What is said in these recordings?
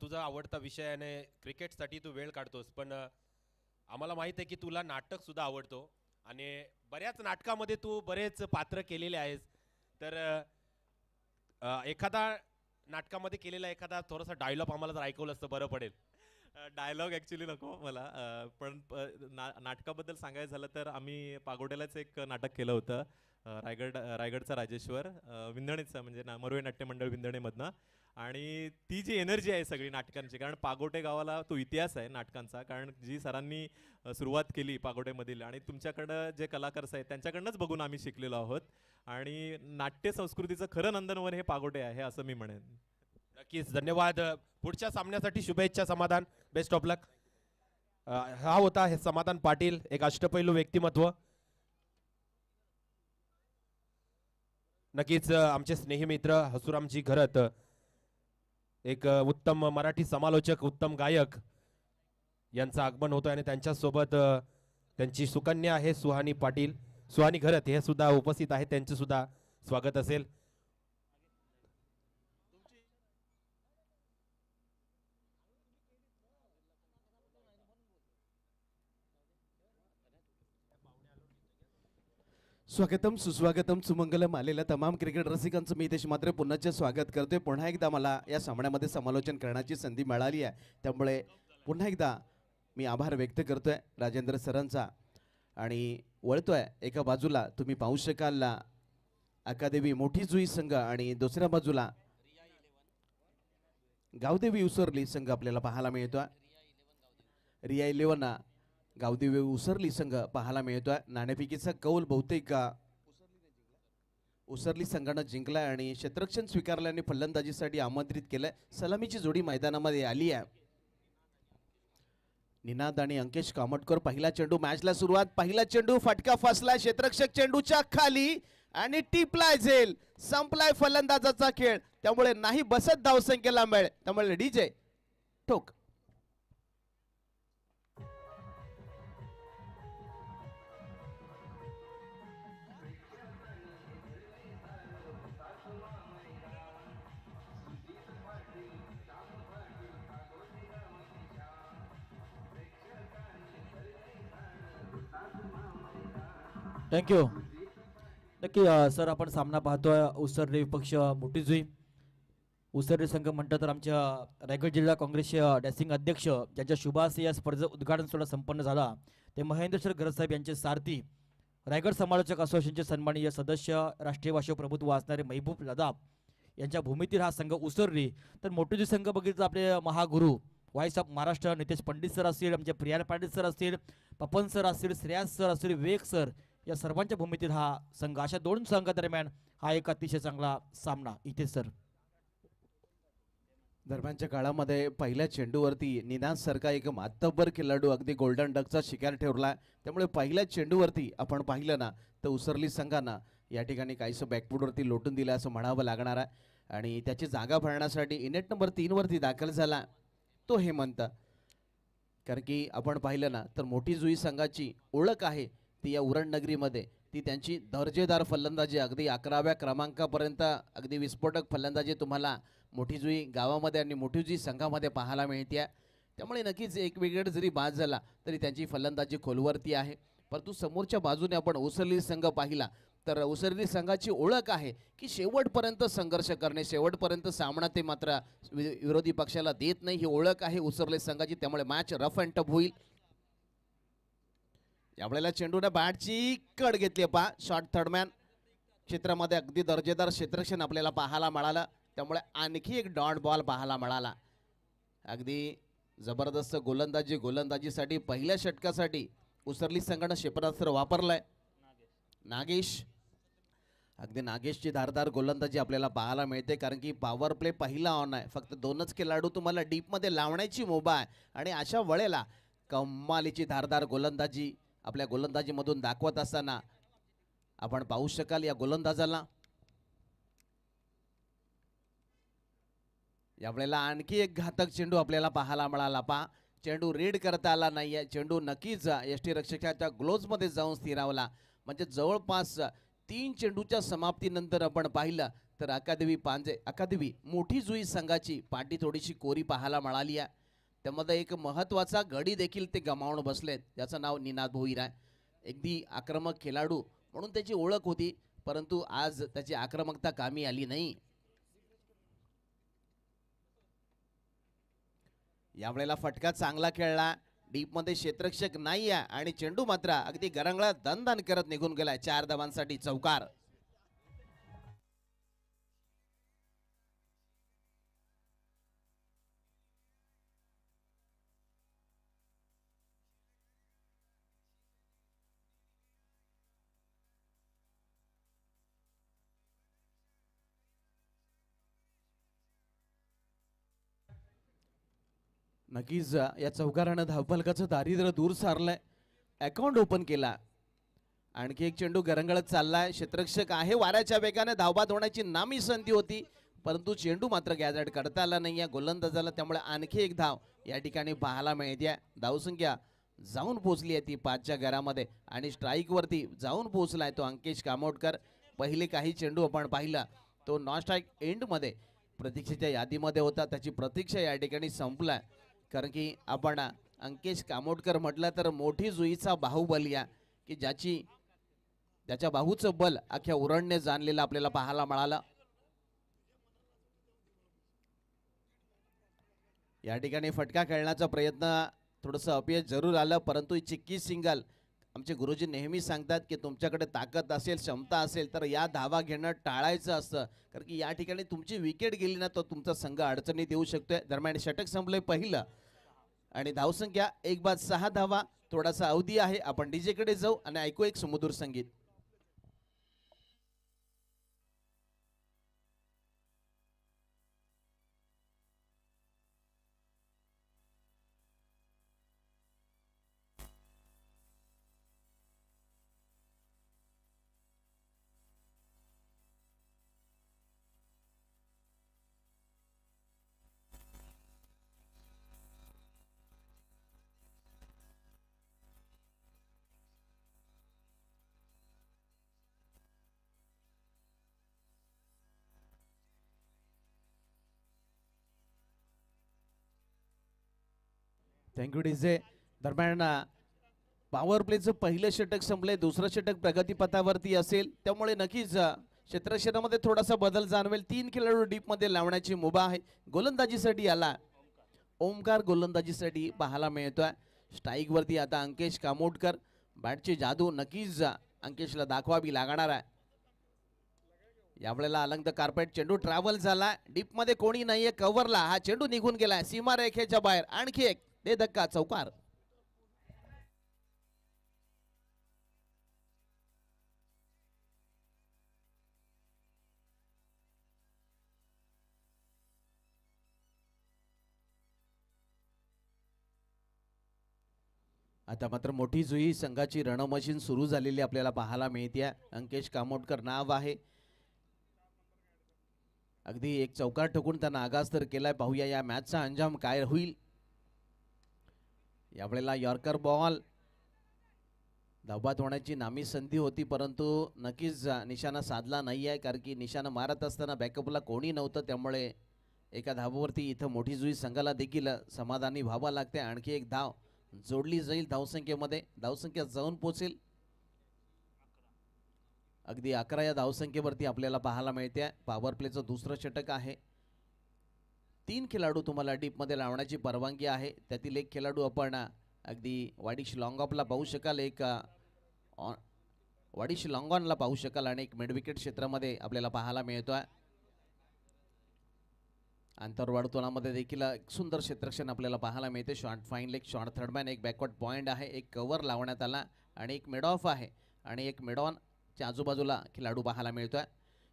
तुझा आवडता विषय आणि क्रिकेटसाठी तू वेळ काढतोस, पण आम्हाला माहित आहे की तुला नाटक सुद्धा आवडतो आणि बऱ्याच नाटकामध्ये तू बरेच पात्र केलेले आहेस. तर एखादा नाटकामध्ये केलेला एखादा थोडासा डायलॉग आम्हाला जर ऐकवलं असतं बरं पडेल. डायलॉग ॲक्च्युली नको मला, पण नाटकाबद्दल सांगायचं झालं तर आम्ही पागोट्यालाच एक नाटक केलं होतं. रायगडचा राजेश्वर, विंधणेचा म्हणजे मरुवे नाट्य मंडळ विंधणेमधनं. आणि ती जी एनर्जी आहे सगळी नाटकांची, कारण पागोटे गावाला तो इतिहास आहे नाटकांचा, कारण जी सरांनी सुरुवात केली पागोटेमधील आणि तुमच्याकडं जे कलाकार आहेत त्यांच्याकडनंच बघून आम्ही शिकलेलो आहोत. आणि नाट्य संस्कृतीचं खरं नंदनवन हे पागोटे आहे असं मी म्हणेन. नक्कीच, धन्यवाद. पुढच्या सामन्यासाठी शुभेच्छा समाधान, बेस्ट ऑफ लक. हा होता हे समाधान पाटील, एक अष्टपैलू व्यक्तिमत्व. नक्कीच आमचे स्नेही मित्र हसुरामजी घरत, एक उत्तम मराठी समालोचक, उत्तम गायक यांचं आगमन होतं आणि त्यांच्यासोबत त्यांची सुकन्या आहे सुहानी पाटील, सुहानी घरत हे सुद्धा उपस्थित आहेत, त्यांचं सुद्धा स्वागत असेल. स्वागतम सुस्वागतम सुमंगलम आलेल्या तमाम क्रिकेट रसिकांचं मी इथे मात्र पुन्हाचे स्वागत करतोय. पुन्हा एकदा मला या सामन्यामध्ये समालोचन करण्याची संधी मिळाली आहे, त्यामुळे पुन्हा एकदा मी आभार व्यक्त करतोय राजेंद्र सरांचा. आणि वळतोय एका बाजूला तुम्ही पाहू शकाल अकादेवी मोठी जुई संघ आणि दुसऱ्या बाजूला गावदेवी उसरली संघ आपल्याला पाहायला मिळतोय. रिया 11 गावदेवी उसरली संघ पाहायला मिळतोय. नाणेफेकीचा कौल बहुतेक उसरली संघानं जिंकलाय आणि क्षेत्ररक्षण स्वीकारल्याने फलंदाजीसाठी आमंत्रित केलंय. सलामीची जोडी मैदानामध्ये आली आहे. निनाद आणि अंकेश कामटकर, पहिला चेंडू, मॅचला सुरुवात. पहिला चेंडू फटका फसला क्षेत्ररक्षक चेंडूच्या खाली आणि टिपलाय झेल. संपलाय फलंदाजाचा खेळ, त्यामुळे नाही बसत धावसंख्येला मेळ, त्यामुळे डीजे ठोक. थँक्यू. नक्की सर, आपण सामना पाहतोय उसरली विपक्ष मोठी जुई. उसरली संघ म्हणतात तर आमच्या रायगड जिल्हा काँग्रेसचे डॅसिंग अध्यक्ष ज्यांच्या शुभास या स्पर्धेचं उद्घाटन सोहळा संपन्न झाला ते महेंद्र सर घरत साहेब यांचे सारथी, रायगड समालोचक असोसिएशनचे सन्माननीय सदस्य, राष्ट्रीय भाषा प्रभुत्व असणारे महबूब लदाफ यांच्या भूमीतील हा संघ उसरली. तर मोठी जुई संघ बघितलं आपले महागुरु voice of Maharashtra Nitesh Pandit sir असतील, आमचे प्रियाल पाटील सर असतील, पपन सर असतील, श्रेयास सर असतील, विवेक सर, या सर्वांच्या भूमीतील हा संघ. अशा दोन संघादरम्यान हा एक अतिशय चांगला सामना इथे सर. दरम्यानच्या काळामध्ये पहिल्या चेंडूवरती निनाद सारखा एक मातब्बर खेळाडू अगदी गोल्डन डकचा शिकार ठेवला, त्यामुळे पहिल्या चेंडूवरती आपण पाहिलं ना तर उसरली संघानं या ठिकाणी काहीसं बॅकफूटवरती लोटून दिलं असं म्हणावं लागणार आहे. आणि त्याची जागा भरण्यासाठी इनेट नंबर 3 वरती दाखल झाला तो हेमंत. कारण की आपण पाहिलं ना तर मोठी जुई संघाची ओळख आहे ती या उरण नगरीमध्ये, ती त्यांची दर्जेदार फलंदाजी, अगदी 11व्या क्रमांकापर्यंत अगदी विस्फोटक फलंदाजी तुम्हाला मोठी जुई गावामध्ये आणि मोठी जुई संघामध्ये पाहायला मिळते. त्यामुळे नक्कीच एक विकेट जरी बाद झाला तरी त्यांची फलंदाजी खोलवरती आहे. परंतु समोरच्या बाजूने आपण उसरली संघ पाहिला तर उसरली संघाची ओळख आहे की शेवटपर्यंत संघर्ष करणे, शेवटपर्यंत सामना ते मात्र विरोधी पक्षाला देत नाही, ही ओळख आहे उसरली संघाची. त्यामुळे मॅच रफ अँड टफ होईल. यावेळेला चेंडूने बॅटची कड घेतली पा शॉर्ट थर्डमॅन क्षेत्रामध्ये अगदी दर्जेदार क्षेत्ररक्षण आपल्याला पाहायला मिळालं, त्यामुळे आणखी एक डॉट बॉल पाहायला मिळाला. अगदी जबरदस्त गोलंदाजीसाठी पहिल्या षटकासाठी उसरली संघानं क्षेपणास्त्र वापरलंय. नागेश, अगदी नागेशची धारदार गोलंदाजी आपल्याला पाहायला मिळते, कारण की पॉवर प्ले पहिला ऑन आहे. फक्त 2च खेळाडू तुम्हाला डीपमध्ये लावण्याची मुभा आहे आणि अशा वेळेला कमालीची धारदार गोलंदाजी आपल्या गोलंदाजीमधून दाखवत असताना आपण पाहू शकाल या गोलंदाजाला. यावेळेला आणखी एक घातक चेंडू आपल्याला पाहायला मिळाला. चेंडू रीड करता आला नाहीये, चेंडू नक्कीच यष्टीरक्षकाच्या ग्लोव्जमध्ये जाऊन स्थिरावला. म्हणजे जवळपास 3 चेंडूच्या समाप्तीनंतर आपण पाहिलं तर अकादेवी मोठी जुई संघाची पाठी थोडीशी कोरी पाहायला मिळाली आहे. त्यामध्ये एक महत्वाचा गडी देखील ते गमावून बसलेत, ज्याचं नाव निनाद भोईर आहे. अगदी आक्रमक खेळाडू म्हणून त्याची ओळख होती, परंतु आज त्याची आक्रमकता कामी आली नाही. यावेळेला फटका चांगला खेळला, डीप मध्ये क्षेत्ररक्षक नाही आहे आणि चेंडू मात्र अगदी गरंगळा दणदण करत निघून गेलाय. 4 धावांसाठी चौकार. नक्कीच या चौकारानं धावफलकाचं दारिद्र्य दूर सारलंय. अकाउंट ओपन केला. आणखी एक चेंडू गरंगळत चाललाय. क्षेत्ररक्षक आहे, वाऱ्याच्या वेगाने धावबाद होण्याची नामी संधी होती, परंतु चेंडू मात्र गॅजेट करता आला नाहीये गोलंदाजाला. त्यामुळे आणखी एक धाव या ठिकाणी पाहायला मिळते. धावसंख्या जाऊन पोहोचली आहे ती 5च्या घरामध्ये आणि स्ट्राईक वरती जाऊन पोहोचलाय तो अंकेश कामोडकर. पहिले काही चेंडू आपण पाहिला तो नॉन स्ट्राईक एंड मध्ये प्रतीक्षेच्या यादीमध्ये होता, त्याची प्रतीक्षा या ठिकाणी संपलाय. कारण की आपण अंकेश कामोडकर म्हटलं तर मोठी जुईचा बाहुबली आहे की ज्याच्या बाहूचं बल अख्ख्या उरणने जाणलेलं आपल्याला पाहायला मिळालं. या ठिकाणी फटका खेळण्याचा प्रयत्न थोडंसं अपयश जरूर आलं, परंतु चिक्की सिंगल आमचे गुरुजी नेहमी सांगतात की तुमच्याकडे ताकद असेल, क्षमता असेल तर या धावा घेणं टाळायचं असतं, कारण की या ठिकाणी तुमची विकेट गेली ना तर तुमचा संघ अडचणीत येऊ शकतोय. दरम्यान षटक संपलंय पहिलं आणि धावसंख्या 1 बाद 6 धावा. थोडासा अवधी आहे, आपण डीजे कडे जाऊ आणि ऐकू एक सुमधुर संगीत. Thank you DJ. दरम्यान पॉवर प्लेचं पहिलं षटक संपलंय, दुसरं षटक प्रगतीपथावरती असेल, त्यामुळे नक्कीच क्षेत्रक्षणामध्ये थोडासा बदल जाणवेल. 3 खेळाडू डीप मध्ये लावण्याची मुभा आहे. गोलंदाजीसाठी आला ओमकार, गोलंदाजीसाठी पाहायला मिळतोय. स्ट्राईक वरती आता अंकेश कामोडकर. बॅटची जादू नक्कीच अंकेशला दाखवावी लागणार आहे. यावेळेला अलंग द कार्पेट चेंडू ट्रॅव्हल झाला, डीप मध्ये कोणी नाहीये कव्हरला. हा चेंडू निघून गेलाय सीमारेखेच्या बाहेर. आणखी एक दे धक्का चौकार. आता मात्र मोठी जुई संघाची रणमशीन सुरू झालेली आपल्याला पाहायला मिळते. अंकेश कामोडकर नाव आहे. अगदी एक चौकार ठोकून त्यांना आगास तर केलाय. पाहूया या मॅचचा अंजाम काय होईल. यावेळेला यॉर्कर बॉल धावबाद होण्याची नामी संधी होती, परंतु नक्कीच निशाणा साधला नाही आहे, कारण की निशाणा मारत असताना बॅकअपला कोणी नव्हतं. त्यामुळे एका धावावरती इथं मोठी जुई संघाला देखील समाधानी व्हावं लागते. आणखी एक धाव जोडली जाईल धावसंख्येमध्ये. धावसंख्या जाऊन पोहोचेल अगदी 11 या धावसंख्येवरती आपल्याला पाहायला मिळते. पॉवर प्लेचं दुसरं षटक आहे. 3 खेळाडू तुम्हाला डीप मध्ये लावण्याची परवानगी आहे. त्यातील एक खेळाडू आपण अगदी वाडिश लॉंग ऑफला पाहू शकाल, एक वाडिश लॉंग ऑनला पाहू शकाल आणि एक मिड विकेट क्षेत्रामध्ये आपल्याला पाहायला मिळतोय. आंतरवर्तुळामध्ये देखील एक सुंदर क्षेत्ररक्षण आपल्याला पाहायला मिळते. Short fine leg, short third man, एक बॅकवर्ड पॉइंट आहे, एक कव्हर लावण्यात आला आणि एक मिड ऑफ आहे आणि एक मिड ऑन च्या आजूबाजूला खेळाडू पाहायला मिळतोय.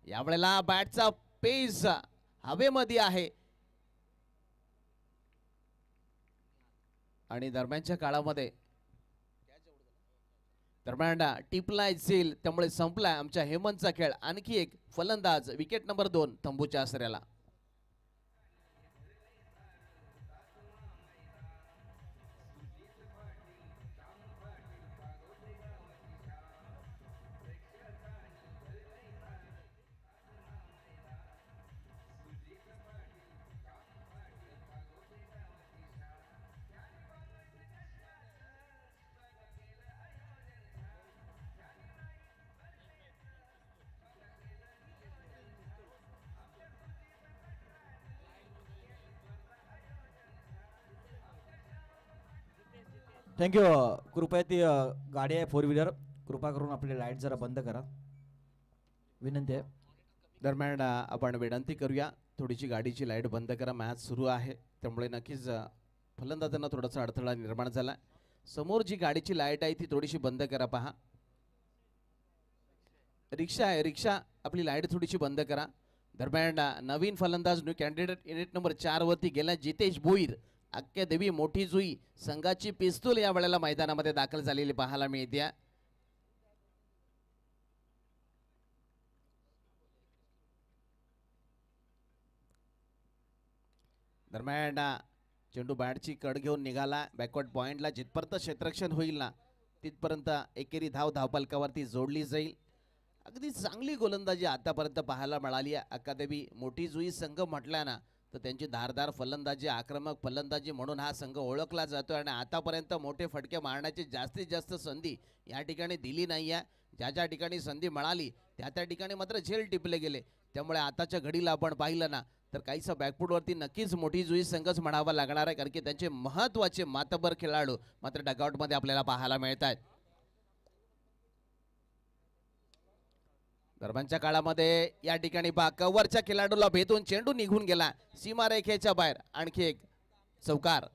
यावेळेला बॅटचा पेस हवेमध्ये आहे आणि दरम्यानच्या काळामध्ये दरम्यान टिपलाय झेल, त्यामुळे संपलाय आमच्या हेमंतचा खेळ. आणखी एक फलंदाज विकेट नंबर 2 तंबूच्या आसऱ्याला. थँक्यू. कृपया ती गाडी आहे 4 व्हीलर, कृपा करून आपली लाईट जरा बंद करा, विनंती आहे. दरम्यान आपण विनंती करूया, थोडीशी गाडीची लाईट बंद करा. मॅच सुरू आहे त्यामुळे नक्कीच फलंदाजांना थोडासा अडथळा निर्माण झाला. समोर जी गाडीची लाईट आहे ती थोडीशी बंद करा. पहा, रिक्षा आहे, रिक्षा आपली लाईट थोडीशी बंद करा. दरम्यान नवीन फलंदाज न्यू कॅन्डिडेट युनिट नंबर 4 वरती गेला जितेश भोईर. अक्क्या देवी मोठी जुई संघाची पिस्तूल या वेळेला मैदानामध्ये दाखल झालेली पाहायला मिळते. दरम्यान चेंडू बॅटची कड घेऊन निघाला बॅकवर्ड पॉइंटला. जिथपर्यंत क्षेत्ररक्षण होईल ना तिथपर्यंत एकेरी धावफलकावरती जोडली जाईल. अगदी चांगली गोलंदाजी आतापर्यंत पाहायला मिळाली आहे. अकादमी मोठी जुई संघ म्हटल्या ना तर त्यांची धारदार फलंदाजी, आक्रमक फलंदाजी म्हणून हा संघ ओळखला जातो आणि आतापर्यंत मोठे फटके मारण्याची जास्तीत जास्त संधी या ठिकाणी दिली नाही आहे. ज्या ज्या ठिकाणी संधी मिळाली त्या त्या ठिकाणी मात्र झेल टिपले गेले. त्यामुळे आताच्या घडीला आपण पाहिलं ना तर काहीसं बॅकफूटवरती नक्कीच मोठी जुई संघच म्हणावा लागणार आहे, कारण की त्यांचे महत्त्वाचे मातबर खेळाडू मात्र डगआउटमध्ये आपल्याला पाहायला मिळत आहेत. दरम्यानच्या काळामध्ये या ठिकाणी पहा, कव्हरच्या खेळाडूला भेटून चेंडू निघून गेला सीमारेखेच्या बाहेर. आणखी एक चौकार.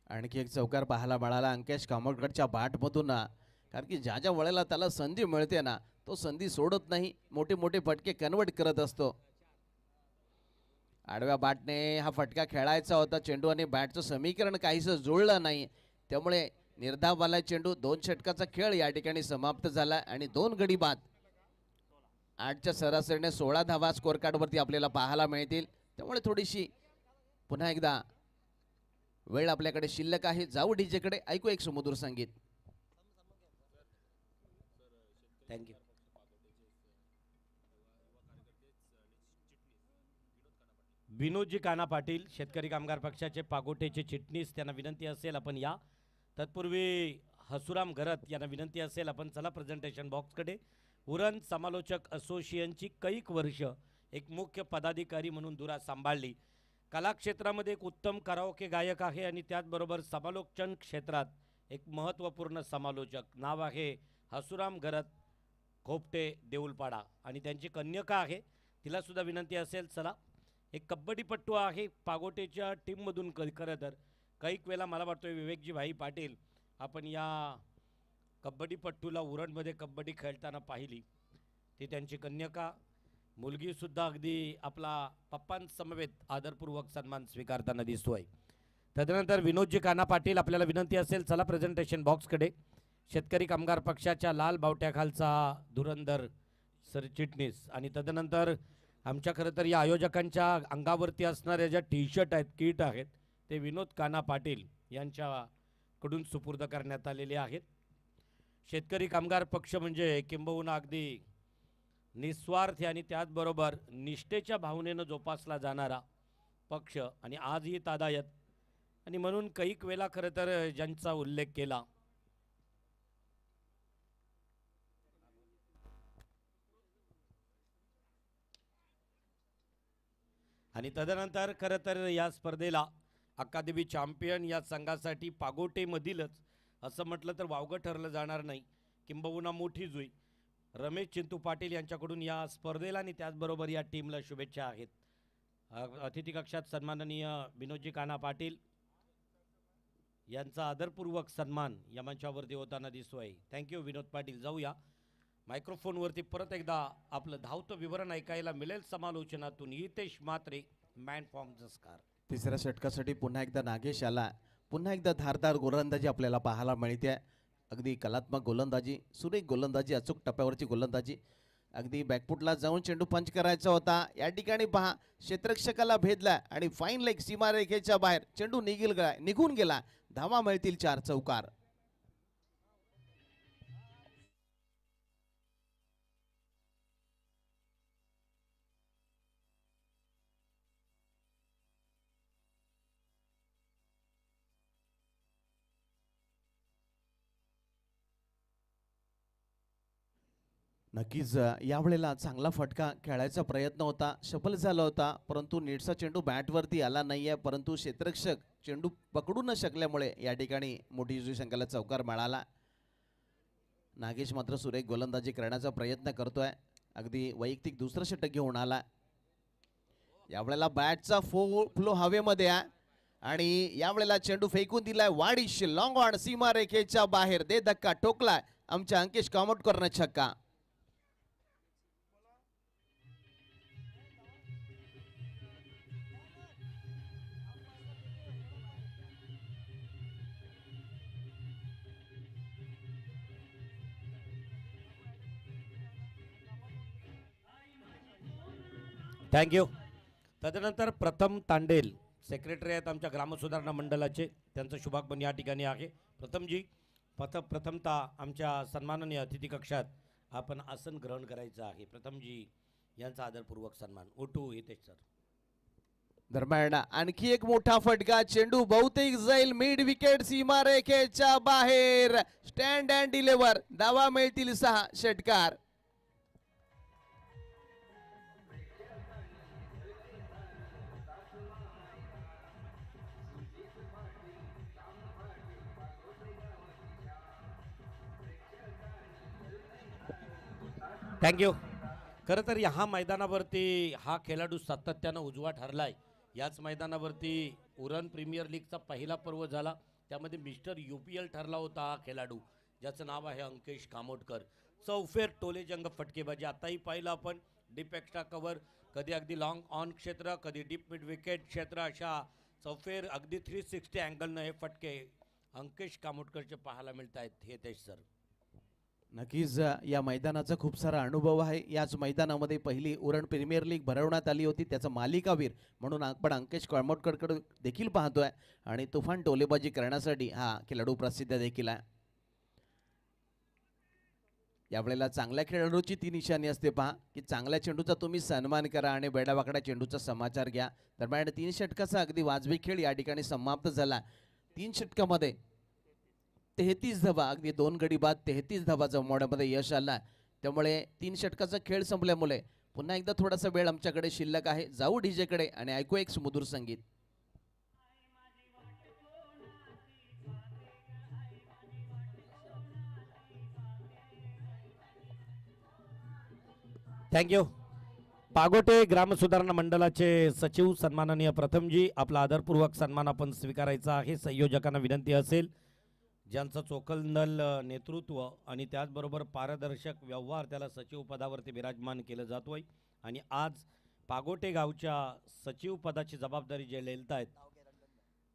आणखी एक चौकार पाहायला मिळाला अंकेश कामोडकरच्या बॅटमधून, कारण की ज्या ज्या वेळेला त्याला संधी मिळते ना तो संधी सोडत नाही, मोठे मोठे फटके कन्वर्ट करत असतो. आडव्या बॅटने हा फटका खेळायचा होता चेंडू आणि बॅटचं समीकरण काहीसं जुळलं नाही, त्यामुळे निर्धावाला चेंडू 2 षटकाचा खेळ या ठिकाणी समाप्त झाला आणि 2 गडी बाद. 8च्या सरासरीने 16 धावा स्कोअर कार्डवरती आपल्याला पाहायला मिळतील. त्यामुळे थोडीशी पुन्हा एकदा वेळ आपल्याकडे शिल्लक आहे. जाऊ डीजेकडे, ऐकू एक सुमधुर संगीत. थँक्यू. विनोदजी काना पाटील, शेतकरी कामगार पक्षाचे पागोटेचे चिटणीस, त्यांना विनंती असेल आपण या. तत्पूर्वी हसुराम घरत यांना विनंती असेल आपण चला प्रेझेंटेशन बॉक्सकडे. उरण समालोचक असोसिएशनची कैक वर्ष एक मुख्य पदाधिकारी म्हणून धुरा सांभाळली. कला क्षेत्रामध्ये एक उत्तम कराओके गायक आहे आणि त्याचबरोबर समालोचन क्षेत्रात एक महत्त्वपूर्ण समालोचक. नाव आहे हसुराम घरत खोपटे देऊलपाडा आणि त्यांची कन्यका आहे, तिलासुद्धा विनंती असेल चला. एक कबड्डीपट्टू आहे पागोटेच्या टीममधून. खरं तर कैक वेळेला मला वाटतं विवेकजी भाई पाटील आपण या कबड्डीपट्टूला उरणमध्ये कबड्डी खेळताना पाहिली. ती त्यांची कन्यका, मुलगीसुद्धा अगदी आपला पप्पांसमवेत आदरपूर्वक सन्मान स्वीकारताना दिसतोय. तदनंतर विनोदजी काना पाटील, आपल्याला विनंती असेल चला प्रेझेंटेशन बॉक्सकडे. शेतकरी कामगार पक्षाच्या लाल बावट्याखालचा धुरंधर सरचिटणीस आणि तदनंतर आमच्या खरं तर या आयोजकांच्या अंगावरती असणाऱ्या ज्या टी शर्ट आहेत, किट आहेत, ते विनोद काना पाटील यांच्याकडून सुपूर्द करण्यात आलेले आहेत. शेतकरी कामगार पक्ष म्हणजे किंबहुना अगदी निस्वार्थी आणि त्याचबरोबर निष्ठेच्या भावनेनं जोपासला जाणारा पक्ष आणि आजही तादायत. आणि म्हणून कैक वेळेला खरं तर ज्यांचा उल्लेख केला आणि तदनंतर खरं तर या स्पर्धेला अकादमी चॅम्पियन या संघासाठी पागोटेमधीलच असं म्हटलं तर वावगं ठरलं जाणार नाही, किंबहुना मोठी जुई रमेश चिंतू पाटील यांच्याकडून या स्पर्धेला आणि त्याचबरोबर या टीमला शुभेच्छा आहेत. अतिथी कक्षात सन्माननीय विनोदजी काना पाटील यांचा आदरपूर्वक सन्मान या मंचावरती होताना दिसतोय. थँक्यू विनोद पाटील. जाऊया मायक्रोफोनवरती परत एकदा आपलं धावतं विवरण ऐकायला मिळेल समालोचनातून. Hitesh Mhatre, man from Jaskar. तिसऱ्या षटकासाठी पुन्हा एकदा नागेश आला. पुन्हा एकदा धारदार गोलंदाजी आपल्याला पाहायला मिळते. अगदी कलात्मक गोलंदाजी, सुरेख गोलंदाजी, अचूक टप्प्यावरची गोलंदाजी. अगदी बॅकफुटला जाऊन चेंडू पंच करायचा होता. या ठिकाणी पहा क्षेत्ररक्षकाला भेदला आणि फाईन लेग सीमारेखेच्या बाहेर चेंडू निघून गेला. धावा मिळतील 4 चौकार. नक्कीच यावेळेला चांगला फटका खेळायचा प्रयत्न होता, सफल झाला होता, परंतु नीटचा चेंडू बॅटवरती आला नाहीये, परंतु क्षेत्ररक्षक चेंडू पकडू न शकल्यामुळे या ठिकाणी मोठी संघाला चौकार मिळाला. नागेश मात्र सुरेख गोलंदाजी करण्याचा प्रयत्न करतोय, अगदी वैयक्तिक दुसरं षटक घेऊन आला. यावेळेला बॅटचा फ्लो हवेमध्ये आहे आणि यावेळेला चेंडू फेकून दिलाय वाडिश, लॉंग ऑन सीमारेखेच्या बाहेर, दे धक्का ठोकलाय आमच्या अंकेश कामोटकरनं छक्का. थँक्यू. तदनंतर प्रथम तांडेल सेक्रेटरी आहेत आमच्या ग्रामसुधारणा मंडळाचे, त्यांचं शुभागमन या ठिकाणी आहे. प्रथमजी प्रथमतः आमच्या सन्माननीय अतिथी कक्षात आपण आसन ग्रहण करायचं आहे. प्रथमजी यांचा आदरपूर्वक सन्मान. ओटू हितेश सर. दरम्यान आणखी एक मोठा फटका, चेंडू बहुतेक जाईल मिड विकेट सीमारेखेच्या बाहेर, स्टँड अँड डिलिव्हर, धावा मिळतील 6, षटकार. थँक्यू. खरं तर ह्या मैदानावरती हा खेळाडू सातत्यानं उजवा ठरलाय. याच मैदानावरती उरण प्रीमियर लीगचा पहिला पर्व झाला, त्यामध्ये मिस्टर UPL ठरला होता हा खेळाडू, ज्याचं नाव आहे अंकेश कामोटकर. चौफेर टोलेजंग फटकेबाजी. आताही पाहिलं आपण, डीप एक्स्ट्रा कव्हर, कधी अगदी लॉंग ऑन क्षेत्र, कधी डीप मिड विकेट क्षेत्र, अशा चौफेर अगदी 360 अँगलनं हे फटके अंकेश कामोटकरचे पाहायला मिळत आहेत. हे तेज सर. नक्कीच या मैदानाचा खूप सारा अनुभव आहे. याच मैदानामध्ये पहिली उरण प्रीमियर लीग भरवण्यात आली होती, त्याचा मालिकावीर म्हणून आपण अंकेश कामोटकरकडे देखील पाहतोय आणि तुफान टोलेबाजी करण्यासाठी हा खेळाडू प्रसिद्ध देखील आहे. यावेळेला चांगल्या खेळाडूची ती निशाणी असते पहा, की चांगल्या चेंडूचा तुम्ही सन्मान करा आणि बेडावाकडा चेंडूचा समाचार घ्या. दरम्यान 3 षटकाचा अगदी वाजवी खेळ या ठिकाणी समाप्त झाला. 3 षटकामध्ये 33 धावा, अगदी 2 गडी बाद 33 धावा जमवण्यामध्ये यश आला. त्यामुळे 3 षटकाचा खेळ संपल्यामुळे पुन्हा एकदा थोडासा वेळ आमच्याकडे शिल्लक आहे. जाऊ डीजेकडे आणि ऐकू एक सुमधुर संगीत. थँक्यू. पागोटे ग्रामसुधारणा मंडळाचे सचिव सन्माननीय प्रथमजी, आपला आदरपूर्वक सन्मान आपण स्वीकारायचा आहे. संयोजकांना विनंती असेल, ज्यांचं चोखंदळ नेतृत्व आणि त्याचबरोबर पारदर्शक व्यवहार त्याला सचिव पदावरती विराजमान केलं जातोय आणि आज पागोटे गावच्या सचिव पदाची जबाबदारी जे लेलत आहेत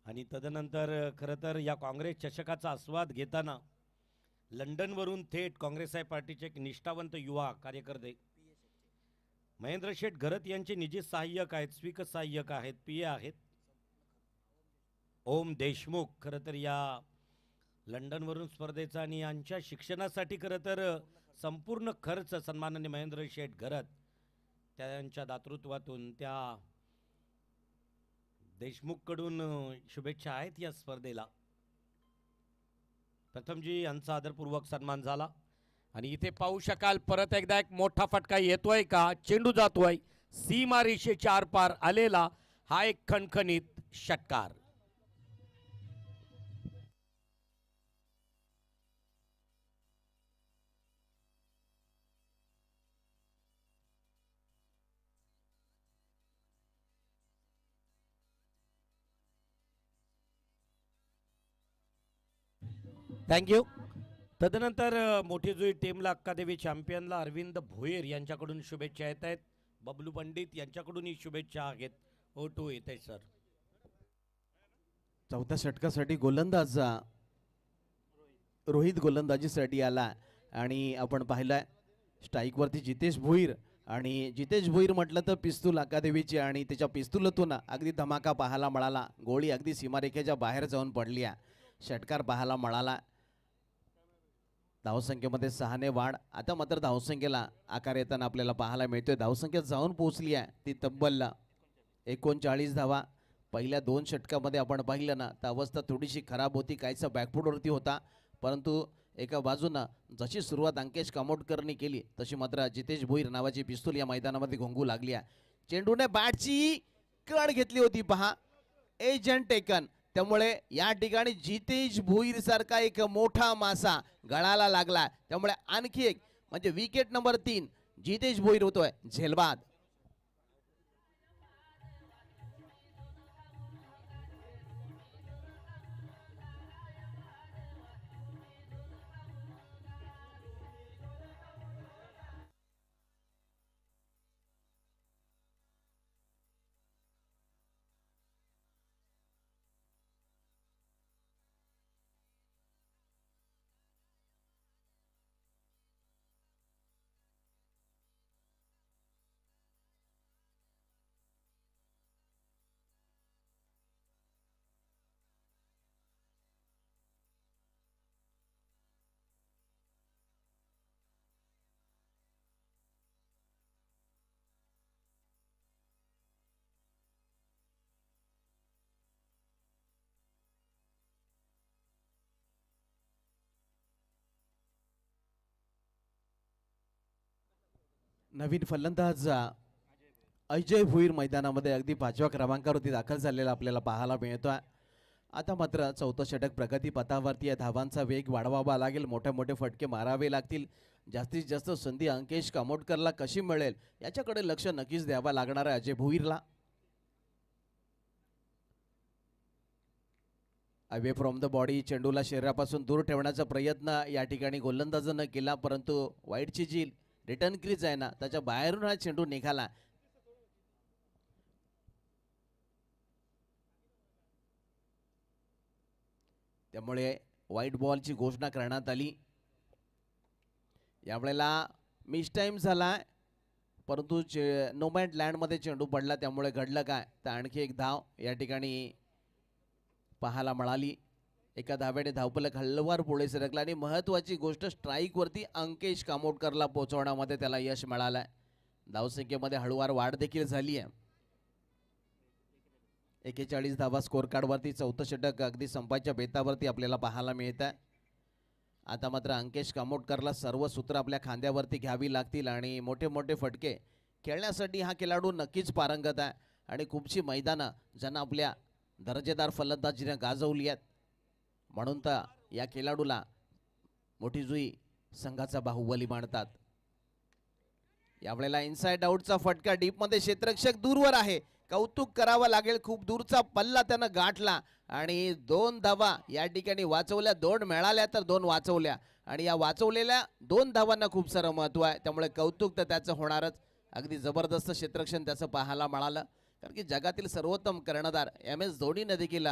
आणि तदनंतर खरं तर या काँग्रेस चषकाचा आस्वाद घेताना लंडनवरून थेट काँग्रेस पार्टीचे एक निष्ठावंत युवा कार्यकर्ते महेंद्र शेठ घरत यांचे निजी सहाय्यक आहेत, स्वीक सहाय्यक आहेत, PA आहेत ओम देशमुख. खरं तर या लंडनवरून स्पर्धेचा आणि यांच्या शिक्षणासाठी खरं तर संपूर्ण खर्च सन्माननीय महेंद्र शेठ घरत त्यांच्या दातृत्वातून त्या देशमुखकडून शुभेच्छा आहेत या स्पर्धेला. प्रथमजी यांचा आदरपूर्वक सन्मान झाला आणि इथे पाहू शकाल परत एकदा एक मोठा फटका येतोय का, चेंडू जातोय सीमा रेषेच्या आरपार आलेला हा एक खणखणीत षटकार. थँक्यू. तदनंतर मोठी जुई टीमला अक्कादेवी चॅम्पियनला अरविंद भोयर यांच्याकडून शुभेच्छा येत आहेत. बबलू पंडित यांच्याकडूनही शुभेच्छा आहेत. O2 येते सर. चौथ्या षटकासाठी गोलंदाज रोहित गोलंदाजीसाठी आला आणि आपण पाहिलं स्ट्राईकवरती जितेश भोईर आणि जितेश भोईर म्हटलं तर पिस्तूल अकादेवीची आणि त्याच्या पिस्तूलतून अगदी धमाका पाहायला मिळाला. गोळी अगदी सीमारेखेच्या बाहेर जाऊन पडली आहे. षटकार पाहायला मिळाला. धावसंख्येमध्ये 6 ने वाढ. आता मात्र धावसंख्येला आकार येताना आपल्याला पाहायला मिळतोय. धावसंख्या जाऊन पोहोचली आहे ती तब्बल 39 धावा. पहिल्या 2 षटकामध्ये आपण पाहिलं ना तर अवस्था थोडीशी खराब होती, काहीसा बॅकफुटवरती होता, परंतु एका बाजूनं जशी सुरुवात अंकेश कामोडकरनी केली तशी मात्र जितेश भोईर नावाची पिस्तूल या मैदानामध्ये घोंगू लागली आहे. चेंडूने बॅटची कड घेतली होती पहा, एजंट टेकन. त्यामुळे या ठिकाणी जितेश भोईर सारखा एक मोठा मासा गळाला लागला. त्यामुळे आणखी एक म्हणजे विकेट नंबर 3 जितेश भोईर होतोय झेलबाद. नवीन फलंदाज अजय भोईर मैदानामध्ये अगदी 5व्या क्रमांकावरती दाखल झालेला आपल्याला पाहायला मिळतोय. आता मात्र चौथं षटक प्रगती पथावरती आहे. धावांचा वेग वाढवावा लागेल, मोठे मोठे फटके मारावे लागतील. जास्तीत जास्त संधी अंकेश कामोडकरला कशी मिळेल याच्याकडे लक्ष नक्कीच द्यावा लागणार आहे अजय भोईरला. अवे फ्रॉम द बॉडी चेंडूला शरीरापासून दूर ठेवण्याचा प्रयत्न या ठिकाणी गोलंदाजानं केला, परंतु वाईडची जी रिटर्न क्रीज आहे ना त्याच्या बाहेरून हा चेंडू निघाला. त्यामुळे वाईट बॉलची घोषणा करण्यात आली. यावेळेला मिस टाइम झाला, परंतु नोमॅड लँडमध्ये चेंडू पडला. त्यामुळे घडलं काय तर आणखी एक धाव या ठिकाणी पाहायला मिळाली. एका धाव्याने धावफलक हलवार पुढे सरकला आणि महत्त्वाची गोष्ट स्ट्राईकवरती अंकेश कामोडकरला पोहोचवण्यामध्ये त्याला यश मिळालंय. धावसंख्येमध्ये हळूवार वाढ देखील झाली आहे. 41 धावा स्कोर कार्डवरती चौथं षटक अगदी संपाच्या बेतावरती आपल्याला पाहायला मिळत आहे. आता मात्र अंकेश कामोडकरला सर्व सूत्र आपल्या खांद्यावरती घ्यावी लागतील आणि मोठे मोठे फटके खेळण्यासाठी हा खेळाडू नक्कीच पारंगत आहे आणि खूपशी मैदानं ज्यांना आपल्या दर्जेदार फलंदाजीने गाजवली आहेत. म्हणून तर या खेळाडूला मोठी जुई संघाचा बाहुबली मानतात. यावेळेला इनसाइड आउटचा फटका डीपमध्ये क्षेत्ररक्षक दूरवर आहे, कौतुक करावं लागेल. खूप दूरचा पल्ला त्यानं गाठला आणि 2 धावा या ठिकाणी वाचवल्या. 2 मिळाल्या तर 2 वाचवल्या आणि या वाचवलेल्या 2 धावांना खूप सारं महत्त्व आहे. त्यामुळे कौतुक तर त्याचं होणारच. अगदी जबरदस्त क्षेत्ररक्षण त्याचं पाहायला मिळालं, कारण की जगातील सर्वोत्तम कर्णधार MS धोनीने देखील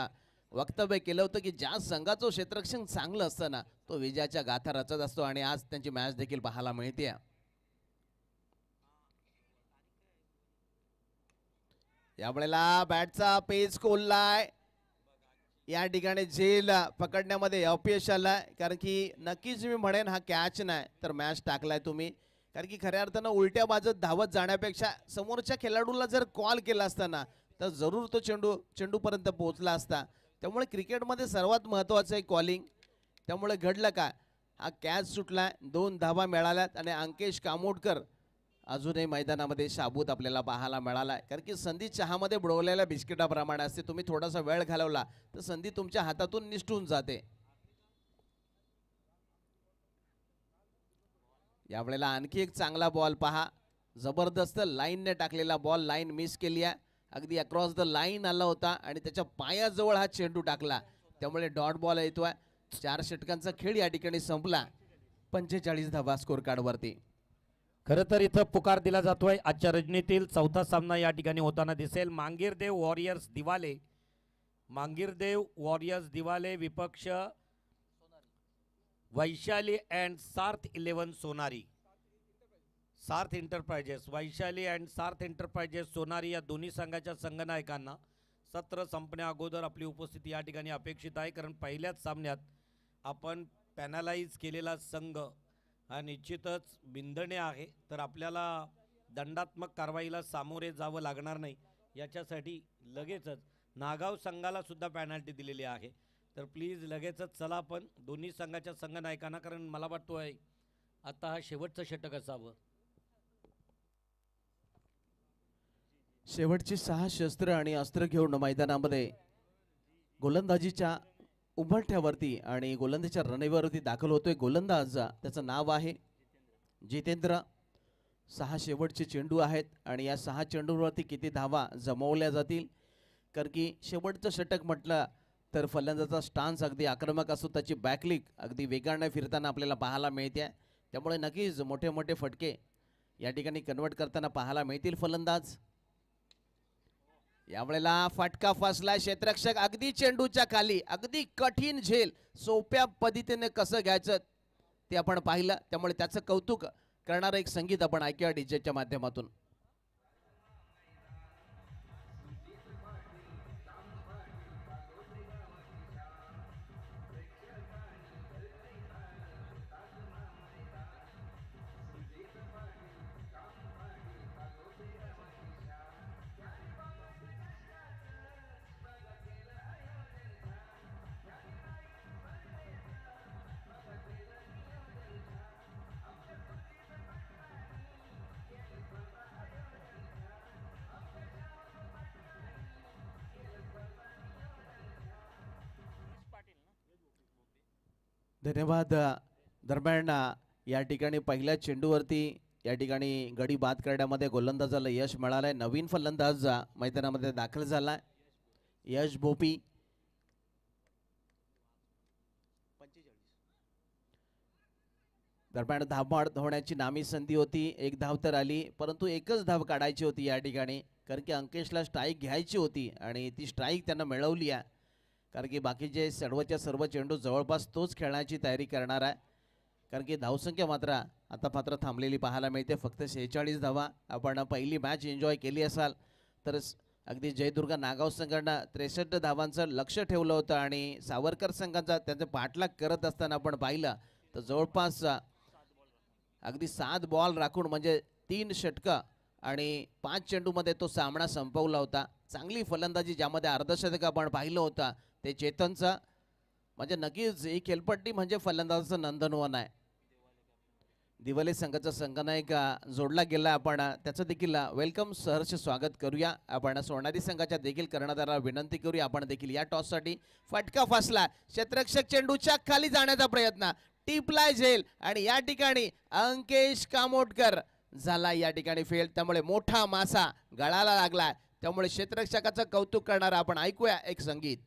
वक्तव्य केलं होतं की ज्या संघाचं क्षेत्ररक्षण चांगलं असतं ना तो विजयाच्या गाथा रचत असतो आणि आज त्यांची मॅच देखील पाहायला मिळते. यावेळेला बॅटचा पेच कोल्हाय. या ठिकाणी झेल पकडण्यामध्ये अपयश आलाय, कारण की नक्कीच मी म्हणेन हा कॅच नाही तर मॅच टाकलाय तुम्ही. कारण की खऱ्या अर्थानं उलट्या बाजूत धावत जाण्यापेक्षा समोरच्या खेळाडूला जर कॉल केला असताना तर जरूर तो चेंडूपर्यंत पोहोचला असता. त्यामुळे क्रिकेटमध्ये सर्वात महत्त्वाचं आहे कॉलिंग. त्यामुळे घडलं का हा कॅच सुटला, 2 धावा मिळाल्यात आणि अंकेश कामोडकर अजूनही मैदानामध्ये शाबूत आपल्याला पाहायला मिळाला. कारण की संधी चहामध्ये बुडवलेल्या बिस्किटाप्रमाणे असते, तुम्ही थोडासा वेळ घालवला तर संधी तुमच्या हातातून निसटून जाते. यावेळेला आणखी एक चांगला बॉल पहा, जबरदस्त लाईनने टाकलेला बॉल. लाईन मिस केली आहे, अगदी अक्रॉस द लाईन आला होता आणि त्याच्या पायाजवळ हा चेंडू टाकला. त्यामुळे डॉट बॉल येतोय. 4 षटकांचा खेळ या ठिकाणी संपला. 45 धावा स्कोर कार्डवरती. खरं तर इथं पुकार दिला जातोय. आजच्या रजनीतील चौथा सामना या ठिकाणी होताना दिसेल. मांगीरदेव वॉरियर्स दिवाले, मांगीरदेव वॉरियर्स दिवाले विपक्ष वैशाली अँड सार्थ 11 सोनारी. सार्थ एंटरप्राइजेस, वैशाली अँड सार्थ एंटरप्राइजेस सोनारी या दोन्ही संघाच्या संघनायकांना सत्र संपण्या अगोदर आपली उपस्थिती या ठिकाणी अपेक्षित आहे. कारण पहिल्याच सामन्यात आपण पॅनलाइज केलेला संघ हा निश्चितच बिंदणे आहे, तर आपल्याला दंडात्मक कारवाईला सामोरे जावं लागणार नाही. याच्यासाठी लगेचच नागाव संघाला सुद्धा पॅनल्टी दिलेली आहे. तर प्लीज लगेचच चला आपण दोन्ही संघाच्या संघनायकांना, कारण मला वाटतोय आता हा शेवटचं षटक असावं. शेवटची 6 शस्त्र आणि अस्त्र घेऊन मैदानामध्ये गोलंदाजीच्या उंबरठ्यावरती आणि गोलंदाजीच्या रणेवरती दाखल होतोय गोलंदाज. त्याचं नाव आहे जितेंद्र. 6 शेवटचे चेंडू आहेत आणि या 6 चेंडूंवरती किती धावा जमवल्या जातील, कारण की शेवटचं षटक म्हटलं तर फलंदाजाचा स्टान्स अगदी आक्रमक असतो, त्याची बॅकलिक अगदी वेगाने फिरताना आपल्याला पाहायला मिळते. त्यामुळे नक्कीच मोठे मोठे फटके या ठिकाणी कन्वर्ट करताना पाहायला मिळतील फलंदाज. यावेळेला फटका फसला, क्षेत्ररक्षक अगदी चेंडूच्या खाली, अगदी कठीण झेल सोप्या पद्धतीने कसं घ्यायचं ते आपण पाहिलं. त्यामुळे त्याचं कौतुक करणारं एक संगीत आपण ऐकूया डीजेच्या माध्यमातून. धन्यवाद. दरम्यान या ठिकाणी पहिल्या चेंडूवरती या ठिकाणी गडी बाद करण्यामध्ये गोलंदाजाला यश मिळालंय. नवीन फलंदाज मैदानामध्ये दाखल झालाय यश भोपी. दरम्यान धावबाद होण्याची नामी संधी होती, 1 धाव तर आली, परंतु एकच धाव काढायची होती या ठिकाणी, कारण की अंकेशला स्ट्राईक घ्यायची होती आणि ती स्ट्राईक त्यांना मिळवली आहे. कारण की बाकीचे सर्वच्या सर्व चेंडू जवळपास तोच खेळण्याची तयारी करणार आहे, कारण की धावसंख्या मात्र आता मात्र थांबलेली पाहायला मिळते. फक्त 46 धावा. आपण पहिली मॅच एन्जॉय केली असाल तर अगदी जयदुर्गा नागाव संघानं 63 धावांचं लक्ष ठेवलं होतं आणि सावरकर संघाचा त्याचं पाठलाग करत असताना आपण पाहिलं तर जवळपास अगदी 7 बॉल राखून म्हणजे 3 षटकं आणि 5 चेंडूमध्ये तो सामना संपवला होता. चांगली फलंदाजी ज्यामध्ये अर्धशतक आपण पाहिलं होतं ते चेतनचं. म्हणजे नक्कीच ही खेळपट्टी म्हणजे फलंदाजाचं नंदनवन आहे. दिवाले संघाचा संघनायक जोडला गेला, आपण त्याचं देखील वेलकम सहर्ष स्वागत करूया. आपण सोनारी संघाच्या देखील कर्णधाराला विनंती करूया आपण देखील या टॉससाठी. फटका फसला, क्षेत्ररक्षक चेंडूच्या खाली जाण्याचा प्रयत्न, टिपलाय झेल आणि या ठिकाणी अंकेश कामोटकर झाला या ठिकाणी फेल. त्यामुळे मोठा मासा गळाला लागला. त्यामुळे क्षेत्ररक्षकाचं कौतुक करणार आपण ऐकूया एक संगीत.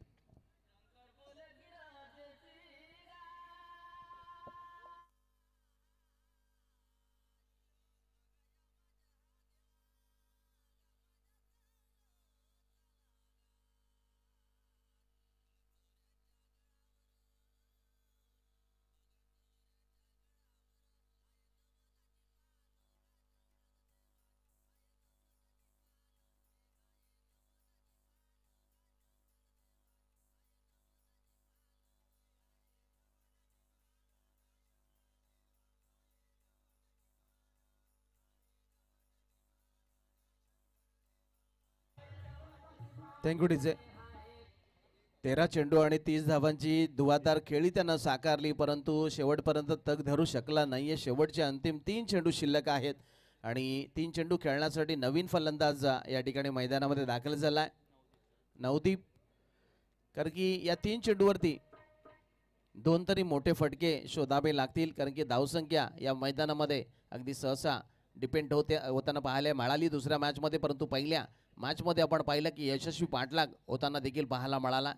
Thank you DJ. 13 चेंडू आणि 30 धावांची धुवाधार खेळी त्यानं साकारली, परंतु शेवटपर्यंत तग धरू शकला नाहीये. शेवटचे अंतिम 3 चेंडू शिल्लक आहेत आणि 3 चेंडू खेळण्यासाठी नवीन फलंदाज या ठिकाणी मैदानामध्ये दाखल झालाय नवदीप. कारण की या 3 चेंडूवरती 2 तरी मोठे फटके शोधावे लागतील, कारण की धावसंख्या या मैदानामध्ये अगदी सहसा डिपेंड होताना पाहायला मिळाली दुसऱ्या मॅचमध्ये, परंतु पहिल्या मॅचमध्ये आपण पाहिलं की यशस्वी पाठलाग होताना देखील पाहायला मिळाला.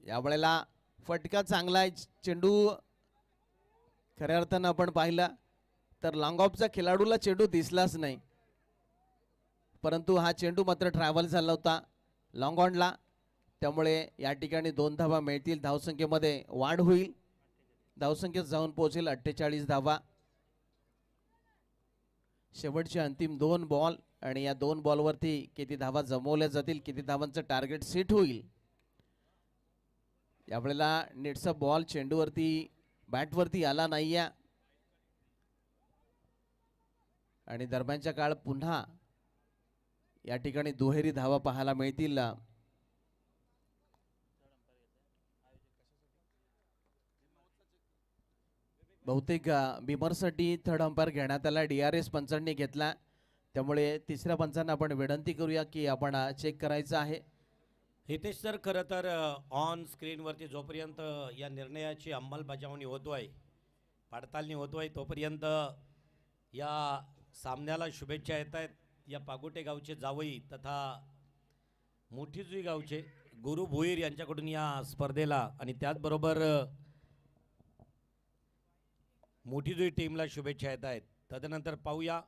यावेळेला फटका चांगला आहे. चेंडू खऱ्या अर्थानं आपण पाहिलं तर लॉंग ऑफच्या खेळाडूला चेंडू दिसलाच नाही, परंतु हा चेंडू मात्र ट्रॅव्हल झाला होता लॉंग ऑनला. त्यामुळे या ठिकाणी 2 धावा मिळतील, धावसंख्येमध्ये वाढ होईल, धावसंख्येत जाऊन पोहोचेल 48 धावा. शेवटचे अंतिम 2 बॉल आणि या 2 बॉलवरती किती धावा जमवल्या जातील, किती धावांचं टार्गेट सेट होईल. यावेळेला नेटचा बॉल चेंडूवरती बॅटवरती आला नाहीये आणि दरम्यानचा काळ पुन्हा या ठिकाणी दुहेरी धावा पाहायला मिळतील. बहुतेक बिमरसाठी थर्ड अंपायर घेण्यात आला. DRS पंचांनी घेतला, त्यामुळे तिसऱ्या पंचांना आपण विनंती करूया की आपण चेक करायचं आहे. हितेश सर, खरं तर ऑन स्क्रीनवरती जोपर्यंत या निर्णयाची अंमलबजावणी होतोय, पडताळणी होतोय, तोपर्यंत या सामन्याला शुभेच्छा येत आहेत. या पागोटे गावचे जावई तथा मोठीजुई गावचे गुरु भोईर यांच्याकडून या स्पर्धेला आणि त्याचबरोबर मोठीजुई टीमला शुभेच्छा येत आहेत. तदनंतर पाहूया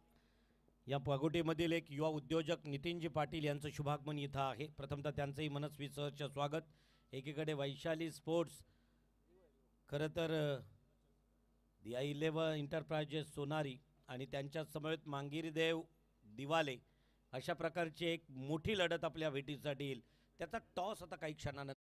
या पागोटेमधील एक युवा उद्योजक नितीनजी पाटील यांचं शुभागमन इथं आहे. प्रथमतः त्यांचंही मनस्वी सहर्ष स्वागत. एकीकडे वैशाली स्पोर्ट्स, खरं तर DI11 इंटरप्राइजेस सोनारी आणि त्यांच्या समवेत मांगिरी देव दिवाले, अशा प्रकारची एक मोठी लढत आपल्या भेटीसाठी येईल. त्याचा टॉस आता काही क्षणानंतर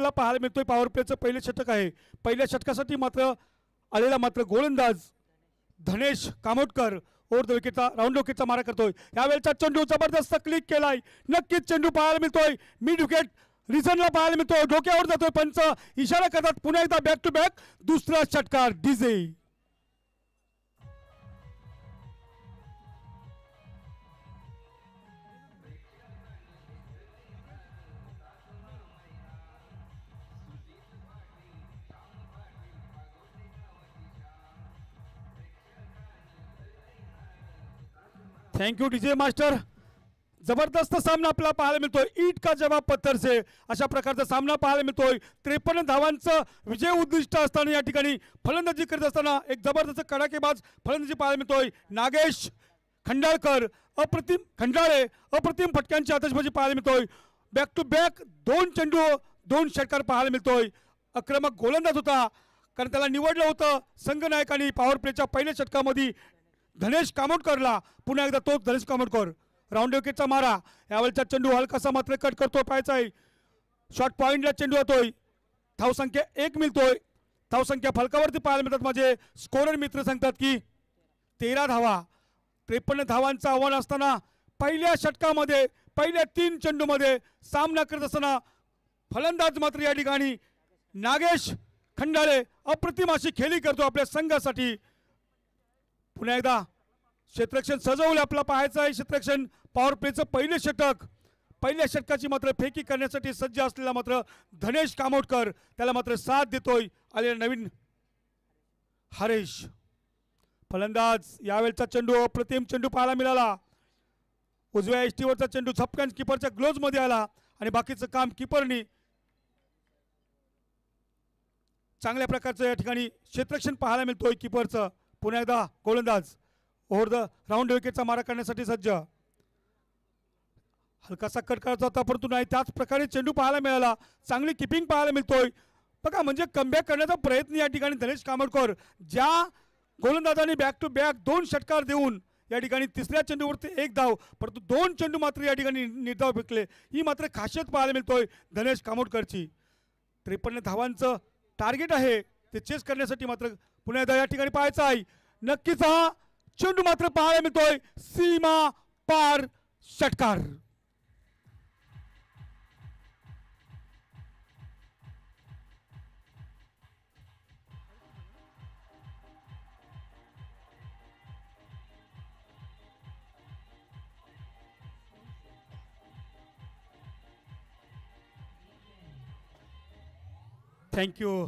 आपल्याला पाहायला मिळतोय पॉवर प्लेचं पहिलं षटक आहे. पहिल्या षटकासाठी मात्र आलेला मात्र गोलंदाज धनेश कामोटकर ओव्हर द विकेटचा राऊंड विकेटचा मारा करतोय. यावेळेचा चेंडू जबरदस्त क्लिक केलाय. नक्कीच चेंडू पाहायला मिळतोय मिड विकेट रिझनला पाहायला मिळतोय. डोक्यावर जातोय पंच इशारा करतात. पुन्हा एकदा बॅक टू बॅक दुसरा षटकार डीजे. Thank you DJ master. जबरदस्त सामना आपल्याला पाहायला मिळतोय. ईट का जवाब पत्थर से अशा प्रकारचा सामना पाहायला मिळतोय. 53 धावांचं विजय उद्दिष्ट असताना या ठिकाणी फलंदाजी करत असताना एक जबरदस्त कडाकेबाज फलंदाजी पाहायला मिळतोय. नागेश खंडाळकर अप्रतिम फटक्यांची आतषबाजी पाहायला मिळतोय. बॅक टू बॅक 2 चेंडू 2 षटकार पाहायला मिळतोय. आक्रमक गोलंदाज होता कारण त्याला निवडलं होतं संघनायकांनी पॉवर प्लेच्या पहिल्या षटकामध्ये धनेश कामोटकरला. पुन्हा एकदा तोच धनेश कामोटकर राऊंड विकेटचा मारा. यावेळेचा चेंडू हलकासा मात्र कट करतो पाहायचा आहे. शॉर्ट पॉइंटला चेंडू होतोय. धाव संख्या 1 मिळतोय. धाव संख्या फलकावरती पाहायला मिळतात. माझे स्कोरर मित्र सांगतात की 13 धावा 53 धावांचं आव्हान असताना पहिल्या षटकामध्ये पहिल्या 3 चेंडूमध्ये सामना करत असताना फलंदाज मात्र या ठिकाणी नागेश खंडाळे अप्रतिम अशी खेळी करतो आपल्या संघासाठी. पुन्हा एकदा क्षेत्ररक्षण सजवलं आपला पाहायचं आहे. क्षेत्ररक्षण पॉवर प्लेचं पहिलं षटक पहिल्या षटकाची मात्र फेकी करण्यासाठी सज्ज असलेला मात्र धनेश कामोटकर त्याला मात्र साथ देतोय आलेला नवीन हरेश. फलंदाज यावेळचा चेंडू अप्रतिम चेंडू पाहायला मिळाला. उजव्या एसटीवरचा चेंडू झपकन किपरच्या ग्लोव्ज मध्ये आला आणि बाकीचं काम किपरनी चांगल्या प्रकारचं या ठिकाणी क्षेत्ररक्षण पाहायला मिळतोय किपरचं. पुन्हा एकदा गोलंदाज ओव्हर द राऊंड विकेटचा मारा करण्यासाठी सज्ज. हलकासा कट करायचा होता परंतु नाही. त्याच प्रकारे चेंडू पाहायला मिळाला. चांगली किपिंग पाहायला मिळतोय. बघा म्हणजे कमबॅक करण्याचा प्रयत्न या ठिकाणी धनेश कामोटकर ज्या गोलंदाजाने बॅक टू बॅक 2 षटकार देऊन या ठिकाणी तिसऱ्या चेंडूवरती 1 धाव परंतु 2 चेंडू मात्र या ठिकाणी निर्धाव फेकले. ही मात्र खासियत पाहायला मिळतोय धनेश कामोटकरची. 53 धावांचं टार्गेट आहे ते चेस करण्यासाठी मात्र पुन्हा एकदा या ठिकाणी पाहायचं आहे. नक्कीच हा चेंडू मात्र पाहायला मिळतोय सीमा पार षटकार. थँक्यू.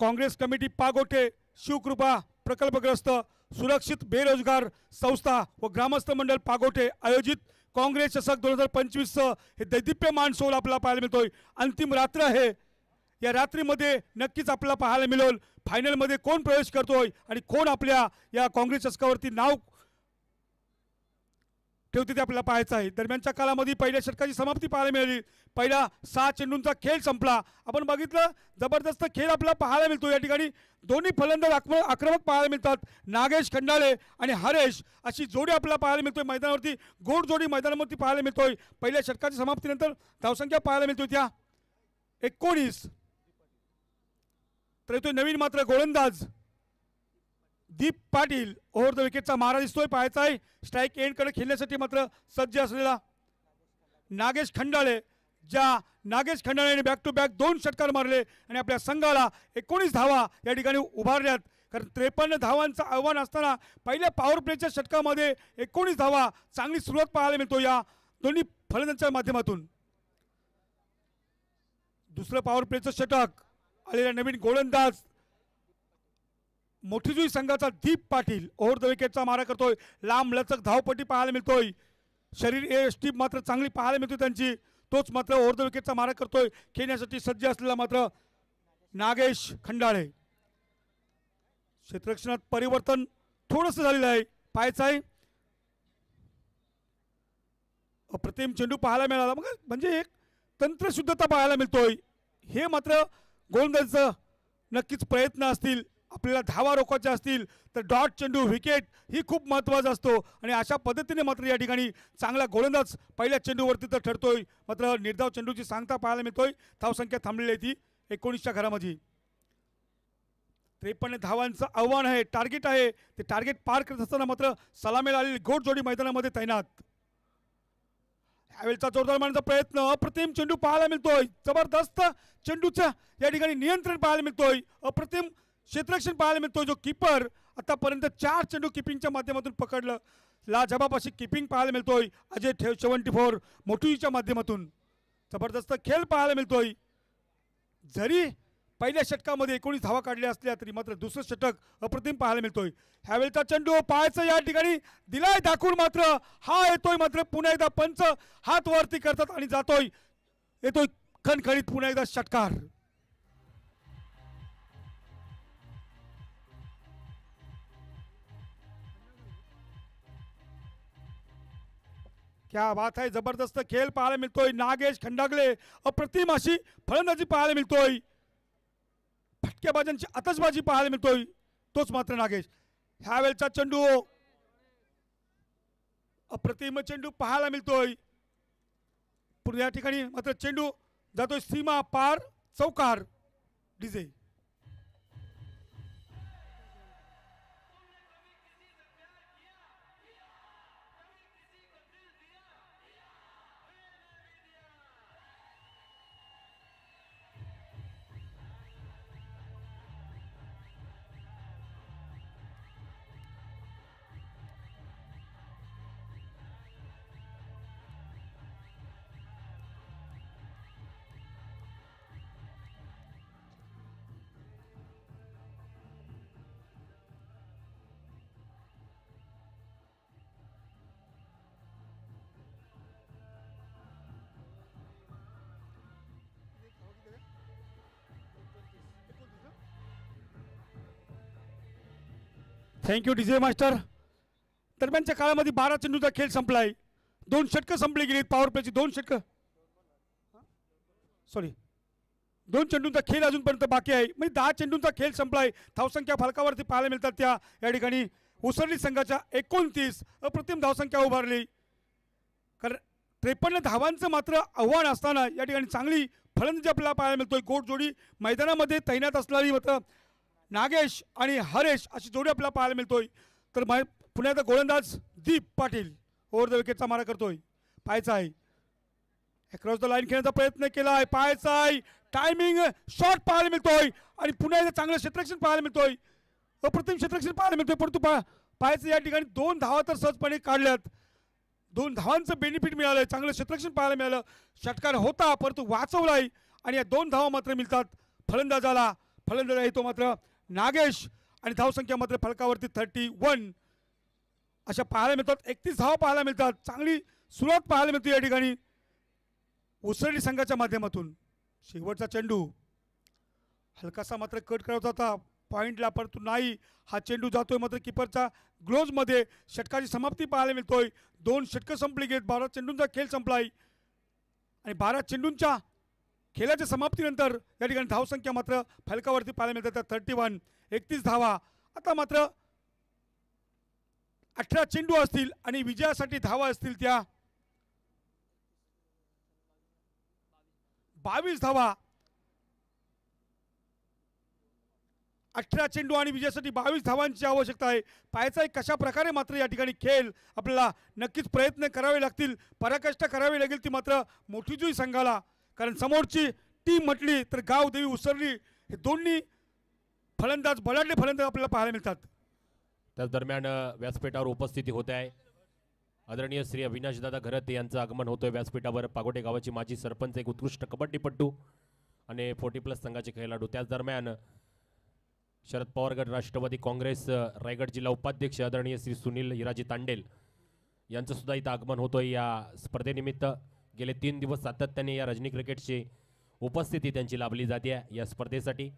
काँग्रेस कमिटी पागोटे शिवकृपा प्रकल्पग्रस्त सुरक्षित बेरोजगार संस्था व ग्रामस्थ मंडळ पागोटे आयोजित काँग्रेस चषक 2025 हे दैदिप्यमान सोहळा आपल्याला पाहायला मिळतोय. अंतिम रात्र आहे. या रात्रीमध्ये नक्कीच आपल्याला पाहायला मिळेल फायनलमध्ये कोण प्रवेश करतोय आणि कोण आपल्या या काँग्रेस चषकावरती नाव ठेवते ते आपल्याला पाहायचं आहे. दरम्यानच्या काळामध्ये पहिल्या षटकाची समाप्ती पाहायला मिळाली. पहिला 6 चेंडूंचा खेळ संपला. आपण बघितलं जबरदस्त खेळ आपल्याला पाहायला मिळतो. या ठिकाणी दोन्ही फलंदाज आक्रमक पाहायला मिळतात. नागेश खंडाळे आणि हरेश अशी जोडी आपल्याला पाहायला मिळतोय मैदानावरती. गोड जोडी मैदानावरती पाहायला मिळतोय. पहिल्या षटकाच्या समाप्तीनंतर धावसंख्या पाहायला मिळतोय त्या 19. तर येतोय नवीन मात्र गोलंदाज दीप पाटील ओव्हर द विकेटचा मारा दिसतोय पाहायचा आहे. स्ट्राईक एंडकडे खेळण्यासाठी मात्र सज्ज असलेला नागेश खंडाळे. ज्या नागेश खंडाळेने बॅक टू बॅक 2 षटकार मारले आणि आपल्या संघाला 19 धावा या ठिकाणी उभारल्यात. कारण 53 धावांचं आव्हान असताना पहिल्या पॉवर प्लेच्या षटकामध्ये 19 धावा चांगली सुरुवात पाहायला मिळतो या दोन्ही फलंदाजांच्या माध्यमातून. दुसरं पॉवर प्लेचं षटक आलेला नवीन गोलंदाज मोठीजुई संघाचा दीप पाटील ओव्हर द विकेटचा मारा करतोय. लांब लचक धावपट्टी पाहायला मिळतोय. शरीर एसटी मात्र चांगली पाहायला मिळते त्यांची. तोच मात्र ओव्हर द विकेटचा मारा करतोय. खेळण्यासाठी सज्ज असलेला मात्र नागेश खंडाळे. क्षेत्ररक्षणात परिवर्तन थोडंसं झालेलं आहे पाहायचं आहे. अप्रतिम चेंडू पाहायला मिळाला. मग म्हणजे एक तंत्रशुद्धता पाहायला मिळतोय. हे मात्र गोलंदाजीचं नक्कीच प्रयत्न असतील आपल्याला धावा रोखायच्या असतील तर डॉट चेंडू विकेट ही खूप महत्त्वाचा असतो आणि अशा पद्धतीने मात्र या ठिकाणी चांगला गोलंदाज पहिल्या चेंडूवरती तर ठरतोय. मात्र निर्धाव चेंडूची सांगता पाहायला मिळतोय. धावसंख्या थांबलेली आहे ती 19च्या घरामध्ये. 53 धावांचं आव्हान आहे, टार्गेट आहे. ते टार्गेट पार करत असताना मात्र सलामीला आलेली गोड जोडी मैदानामध्ये तैनात. ह्यावेळचा जोरदार मारण्याचा प्रयत्न, अप्रतिम चेंडू पाहायला मिळतोय. जबरदस्त चेंडूचं या ठिकाणी नियंत्रण पाहायला मिळतोय. अप्रतिम क्षेत्ररक्षण पाहायला मिळतोय. जो कीपर आतापर्यंत 4 चेंडू किपिंगच्या माध्यमातून पकडलं. लाजबाब अशी किपिंग पाहायला मिळतोय अजय 74 मोठीच्या माध्यमातून. जबरदस्त खेळ पाहायला मिळतोय. जरी पहिल्या षटकामध्ये 19 धावा काढल्या असल्या तरी मात्र दुसरं षटक अप्रतिम पाहायला मिळतोय. ह्यावेळचा चेंडू पायाचं या ठिकाणी दिलाय दाखवून मात्र हा येतोय. मात्र पुन्हा एकदा पंच हात वरती करतात आणि जातोय. येतोय खणखणीत पुन्हा एकदा षटकार. क्या बात आहे. जबरदस्त खेळ पाहायला मिळतोय. नागेश खंडागले अप्रतिम अशी फलंदाजी पाहायला मिळतोय. फटकेबाजांची आतषबाजी पाहायला मिळतोय. तोच मात्र नागेश. ह्यावेळचा चेंडू अप्रतिम चेंडू पाहायला मिळतोय. पुढे या ठिकाणी मात्र चेंडू जातोय सीमा पार चौकार. DJ thank you DJ master. दरम्यानच्या काळामध्ये 12 चेंडूचा खेळ संपलाय. 2 षटकं संपली गेलीत. पॉवर प्लेची 2 षटकं, सॉरी 2 चेंडूंचा खेळ अजूनपर्यंत बाकी आहे. म्हणजे 10 चेंडूंचा खेळ संपलाय. धावसंख्या फलकावरती पाहायला मिळतात त्या या ठिकाणी उसरली संघाच्या 29. अप्रतिम धावसंख्या उभारली. कारण 53 धावांचं मात्र आव्हान असताना या ठिकाणी चांगली फलंदाजी आपल्याला पाहायला मिळतोय. गोड जोडी मैदानामध्ये तैनात असणारी मात्र नागेश आणि हरेश अशी जोडी आपल्याला पाहायला मिळतोय. तर पुण्यात गोलंदाज दीप पाटील ओव्हर द विकेटचा मारा करतोय. पाहायचा आहे. क्रॉस द लाईन खेळण्याचा प्रयत्न केला आहे. पाहायचा आहे. टायमिंग शॉट पाहायला मिळतोय आणि पुन्हा एकदा चांगलं क्षेत्ररक्षण पाहायला मिळतोय. अप्रतिम क्षेत्ररक्षण पाहायला मिळतोय. परंतु पाहायचं या ठिकाणी 2 धावा तर सहजपणे काढल्यात. 2 धावांचं बेनिफिट मिळालं. चांगलं क्षेत्ररक्षण पाहायला मिळालं. षटकार होता परंतु वाचवलाय आणि या 2 धावा मात्र मिळतात फलंदाजाला. फलंदाज आहे तो मात्र नागेश आणि धावसंख्या मात्र फलकावरती 31 अशा पाहायला मिळतात. 31 धावा पाहायला मिळतात. चांगली सुरुवात पाहायला मिळते या ठिकाणी उसरली संघाच्या माध्यमातून. शेवटचा चेंडू हलकासा मात्र कट करत होता पॉइंटला परंतु नाही. हा चेंडू जातोय मात्र किपरच्या ग्लोव्जमध्ये. षटकाची समाप्ती पाहायला मिळतोय. 2 षटकं संपली गेत. 12 चेंडूंचा खेळ संपलाय आणि 12 चेंडूंच्या खेळाच्या समाप्तीनंतर या ठिकाणी धावसंख्या मात्र फलकावरती पाहायला मिळतात 31. 31 धावा. आता मात्र 18 चेंडू असतील आणि विजयासाठी धावा असतील त्या 22 धावा. 18 चेंडू आणि विजयासाठी 22 धावांची आवश्यकता आहे. पाहायचा आहे कशा प्रकारे मात्र या ठिकाणी खेळ आपल्याला नक्कीच प्रयत्न करावे लागतील. पराकाष्ठा करावी लागेल ती मात्र मोठीजुई संघाला. कारण समोरची टीम म्हटली तर गावदेवी उसरली हे दोन्ही फलंदाज बलाढ्य फलंदाज आपल्याला पाहायला मिळतात. त्याच दरम्यान व्यासपीठावर उपस्थिती होते आहे आदरणीय श्री अविनाशदादा घरत यांचं आगमन होतोय व्यासपीठावर. पागोटे गावाची माजी सरपंच, एक उत्कृष्ट कबड्डीपट्टू आणि 40+ संघाचे खेळाडू. त्याच दरम्यान शरद पवार गट राष्ट्रवादी काँग्रेस रायगड जिल्हा उपाध्यक्ष आदरणीय श्री सुनील हिराजी तांडेल यांचं सुद्धा इथं आगमन होतोय या स्पर्धेनिमित्त. गेले 3 दिवस सातत्याने या रजनी क्रिकेटची उपस्थिती त्यांची लाभली जाते या स्पर्धेसाठी.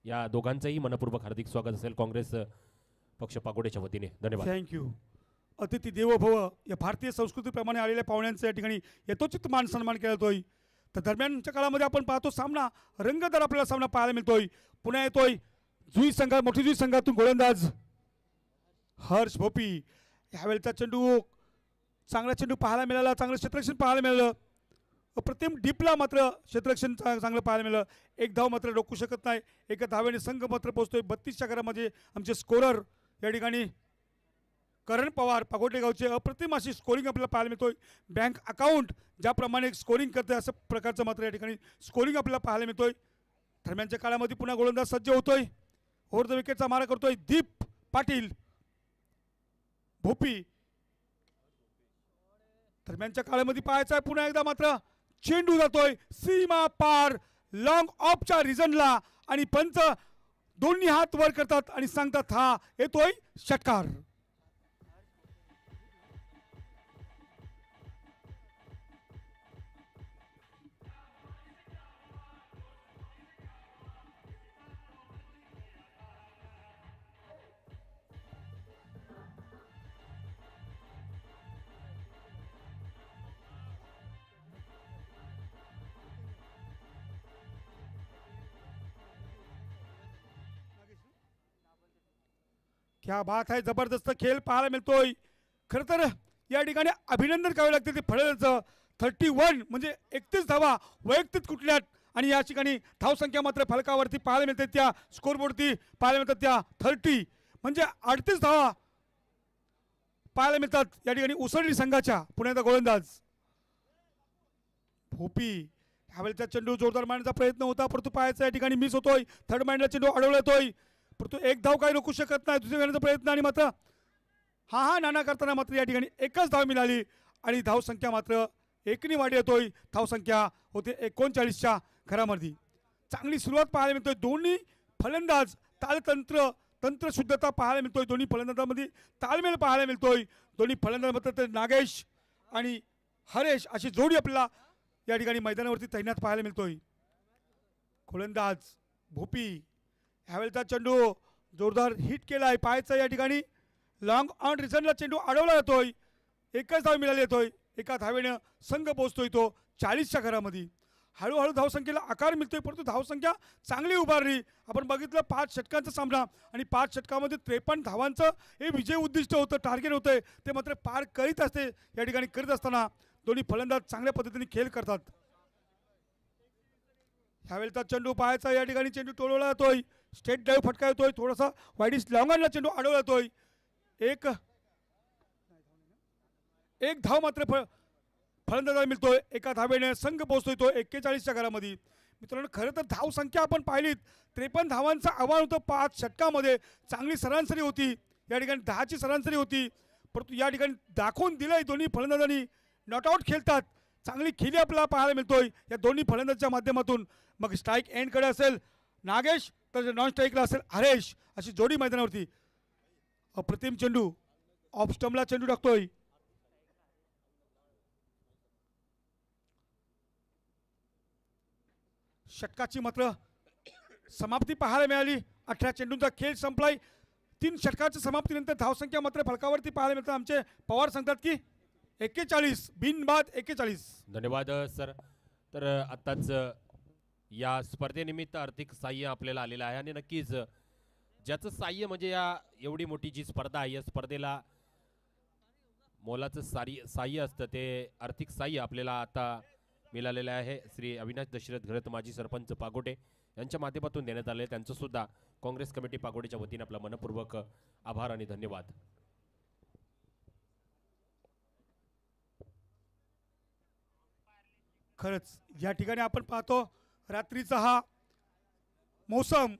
या दोघांचंही मनपूर्वक हार्दिक स्वागत असेल काँग्रेस पक्ष पागोडेच्या वतीने. धन्यवाद. थँक्यू. अतिथी देवो भव या भारतीय संस्कृतीप्रमाणे आलेल्या पाहुण्यांचं या ठिकाणी यथोचित मान सन्मान केला जातोय. तर दरम्यानच्या काळामध्ये आपण पाहतो सामना रंगतदार आपल्याला सामना पाहायला मिळतोय. पुन्हा येतोय मोठी जुई संघातून गोलंदाज हर्ष भोपी. ह्यावेळेचा चेंडू चांगला चेंडू पाहायला मिळाला, चांगलं क्षेत्ररक्षण पाहायला मिळालं. अप्रतिम डीपला मात्र क्षेत्ररक्षण चांगलं पाहायला मिळालं. एक धाव मात्र रोखू शकत नाही. एका धावेने संघ मात्र पोहोचतोय 32च्या घरामध्ये. आमचे स्कोरर या ठिकाणी करण पवार पागोटे गावचे अप्रतिम अशी स्कोरिंग आपल्याला पाहायला मिळतोय. बँक अकाउंट ज्याप्रमाणे स्कोरिंग करते असं प्रकारचं मात्र या ठिकाणी स्कोरिंग आपल्याला पाहायला मिळतोय. दरम्यानच्या काळामध्ये पुन्हा गोलंदाज सज्ज होतोय. ओव्हर द विकेटचा मारा करतोय दीप पाटील. भोपी दरम्यानच्या काळामध्ये पाहायचा आहे पुन्हा एकदा मात्र चेंडू जातोय सीमा पार लॉंग ऑफच्या रिजनला आणि पंच दोन्ही हात वर करतात आणि सांगतात हा येतोय षटकार. क्या बात आहे, जबरदस्त खेळ पाहायला मिळतोय. खरं तर या ठिकाणी अभिनंदन करावे लागते ते फळेचं 31 म्हणजे 31 धावा वैयक्तिक कुठल्यात आणि या ठिकाणी धावसंख्या मात्र फलकावरती पाहायला मिळते, त्या स्कोरबोर्डवरती पाहायला मिळतात त्या 30 म्हणजे 38 धावा पाहायला मिळतात या ठिकाणी उसळली संघाच्या. पुण्याचा गोलंदाज भोपी. ह्यावेळेचा चेंडू जोरदार मारण्याचा प्रयत्न होता परंतु पायाचा या ठिकाणी मिस होतोय. थर्ड माइंडला चेंडू अडवला येतोय परंतु एक धाव काही रोखू शकत नाही. दुसऱ्या घेण्याचा प्रयत्न आणि मात्र हा नाना करताना मात्र या ठिकाणी एकच धाव मिळाली आणि धावसंख्या मात्र एकनी वाढ येतोय. धावसंख्या होते 39च्या घरामध्ये. चांगली सुरुवात पाहायला मिळतोय. दोन्ही फलंदाज तंत्रशुद्धता पाहायला मिळतोय. दोन्ही फलंदाजांमध्ये ताळमेळ पाहायला मिळतोय. दोन्ही फलंदाज मात्र नागेश आणि हरेश अशी जोडी आपल्याला या ठिकाणी मैदानावरती तैनात पाहायला मिळतोय. गोलंदाज भोपी. ह्यावेळेचा चेंडू जोरदार हिट केला आहे पायाचा या ठिकाणी लॉंग ऑन रिझनला चेंडू अडवला जातोय. एकच धाव मिळाली येतोय. एका धावेनं संघ पोहोचतोय तो 40च्या घरामध्ये. हळूहळू धावसंख्येला आकार मिळतोय परंतु धावसंख्या चांगली उभारली. आपण बघितलं 5 षटकांचा सामना आणि 5 षटकामध्ये 53 धावांचं हे विजय उद्दिष्ट होतं, टार्गेट होतं ते मात्र पार करीत असते. या ठिकाणी करीत असताना दोन्ही फलंदाज चांगल्या पद्धतीने खेळ करतात. ह्यावेळेचा चेंडू पाहायचा या ठिकाणी चेंडू टोळवला जातोय. स्टेट ड्राईव्ह फटका येतोय. थोडासा वाईडिश लॉंगनला चेंडू अडवला जातोय. एक धाव मात्र फलंदाजाला मिळतोय. एका धावेने संघ पोहोचतोय तो 41च्या घरामध्ये. मित्रांनो खरं तर धावसंख्या आपण पाहिलीत 53 धावांचं आव्हान होतं 5 षटकामध्ये. चांगली सरासरी होती या ठिकाणी 10ची सरासरी होती परंतु या ठिकाणी दाखवून दिलंय दोन्ही फलंदाजांनी नॉट आउट खेळतात. चांगली खेळी आपल्याला पाहायला मिळतोय या दोन्ही फलंदाजांच्या माध्यमातून. मग स्ट्राईक एंडकडे असेल नागेश तर नॉन स्ट्राईकला असेल हरेश अशी जोडी मैदानावरती. अप्रतिम चेंडू ऑफ स्टंपला चेंडू टाकतोय. षटकाची मात्र समाप्ती पाहायला मिळाली. 18 चेंडूंचा खेळ संपलाय. 3 षटकाच्या समाप्तीनंतर धावसंख्या मात्र फलकावरती पाहायला मिळतात. आमचे पवार सांगतात की 41 बिनबाद 41. धन्यवाद सर. तर आत्ताच या स्पर्धेनिमित्त आर्थिक साह्य आपल्याला आलेलं आहे आणि नक्कीच ज्याचं साह्य म्हणजे या एवढी मोठी जी स्पर्धा आहे या स्पर्धेला मोलाचं साह्य असतं ते आर्थिक साह्य आपल्याला आता मिळालेलं आहे. श्री अविनाश दशरथ घरत माजी सरपंच पागोटे यांच्या माध्यमातून देण्यात आले. त्यांचं सुद्धा काँग्रेस कमिटी पागोटेच्या वतीने आपला मनपूर्वक आभार आणि धन्यवाद. खरंच या ठिकाणी आपण पाहतो रात्रीचा हा मोसम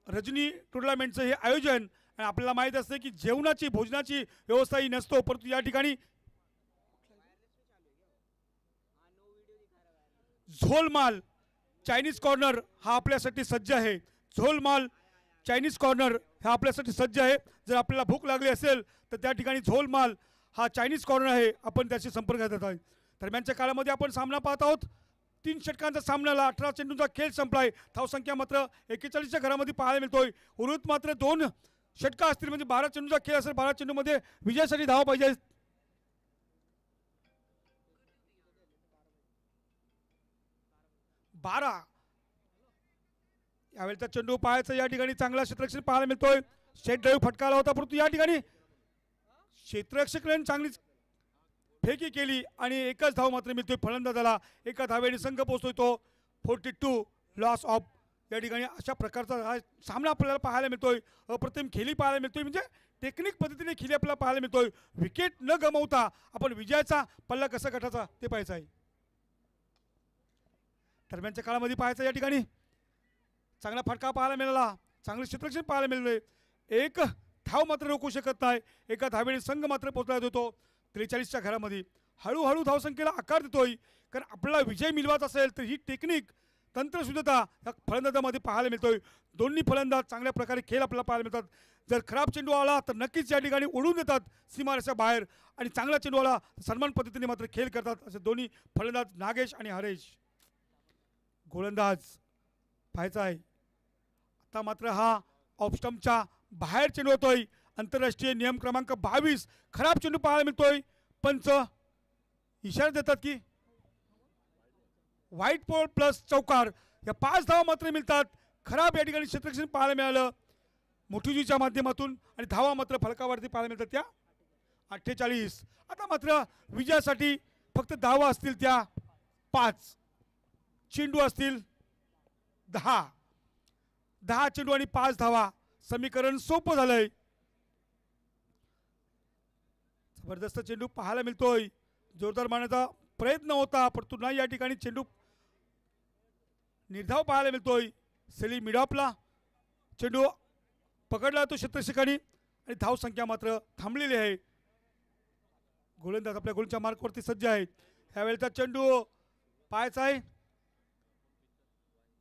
रजनी टुर्नामेंटचं हे आयोजन आणि आपल्याला माहीत असते की जेवणाची भोजनाची व्यवस्थाही नसतो परंतु या ठिकाणी झोलमाल चायनीज कॉर्नर हा आपल्यासाठी सज्ज आहे. झोलमाल चायनीज कॉर्नर हा आपल्यासाठी सज्ज आहे. जर आपल्याला भूक लागली असेल तर त्या ठिकाणी झोलमाल हा चायनीज कॉर्नर आहे. आपण त्याशी संपर्क साधत आहोत. दरम्यानच्या काळामध्ये आपण सामना पाहत आहोत. 3 षटकांचा सामन्याला 18 चेंडूंचा खेळ संपलाय. धावसंख्या मात्र 41च्या घरामध्ये पाहायला मिळतोय. उर्वरित मात्र 2 षटका असतील म्हणजे 12 चेंडूचा खेळ असेल. 12 चेंडूमध्ये विजयासाठी धावा पाहिजे. 12 यावेळेचा चेंडू पाहायचा या ठिकाणी चांगला क्षेत्ररक्षण पाहायला मिळतोय. शेट ड्राईव्ह फटकाला होता परंतु या ठिकाणी क्षेत्ररक्षकाने चांगली फेकी केली आणि एकच धाव मात्र मिळतोय फलंदाजाला. एका धावेने संघ पोहोचतोय तो 42 लॉस ऑफ. या ठिकाणी अशा प्रकारचा हा सामना आपल्याला पाहायला मिळतोय. अप्रतिम खेळी पाहायला मिळतोय म्हणजे टेक्निक पद्धतीने खेळी आपल्याला पाहायला मिळतोय. विकेट न गमावता आपण विजयाचा पल्ला कसा गाठायचा ते पाहायचं आहे. दरम्यानच्या काळामध्ये पाहायचं या ठिकाणी चांगला फटका पाहायला मिळाला. चांगले क्षेत्ररक्षण पाहायला मिळाले. एक धाव मात्र रोखू शकत नाही. एका धावेने संघ मात्र पोहोचला होतो 43च्या घरामध्ये. हळूहळू धावसंख्येला आकार देतोय. कारण आपल्याला विजय मिळवायचा असेल तर ही टेक्निक तंत्रशुद्धता या फलंदाजामध्ये पाहायला मिळतोय. दोन्ही फलंदाज चांगल्या प्रकारे खेळ आपल्याला पाहायला मिळतात. जर खराब चेंडू आला तर नक्कीच या ठिकाणी उडून देतात सीमारेषा बाहेर आणि चांगला चेंडू आला सन्मान पद्धतीने मात्र खेळ करतात. असे दोन्ही फलंदाज नागेश आणि हरेश. गोलंदाज पाहायचा आहे आता मात्र हा ऑफ स्टंपच्या बाहेर चेंडू होतोय. आंतरराष्ट्रीय नियम क्रमांक 22 खराब चेंडू पाहायला मिळतोय. पंच इशारा देतात की व्हाईट बॉल प्लस चौकार या 5 धावा मात्र मिळतात. खराब या ठिकाणी क्षेत्ररक्षण पाहायला मिळालं मोठीजीच्या माध्यमातून आणि धावा मात्र फलकावरती पाहायला मिळतात त्या 48. आता मात्र विजयासाठी फक्त धावा असतील त्या 5, चेंडू असतील 10 चेंडू आणि 5 धावा. समीकरण सोपं झालंय. जबरदस्त चेंडू पाहायला मिळतोय. जोरदार मारण्याचा प्रयत्न होता परंतु नाही या ठिकाणी चेंडू निर्धाव पाहायला मिळतोय. सेली मिडॉपला चेंडू पकडला तो क्षेत्ररक्षकांनी आणि धाव संख्या मात्र थांबलेली आहे. गोलंदाज आपल्या गोलच्या मार्कवरती सज्ज आहे. यावेळेचा चेंडू पाहायचा आहे.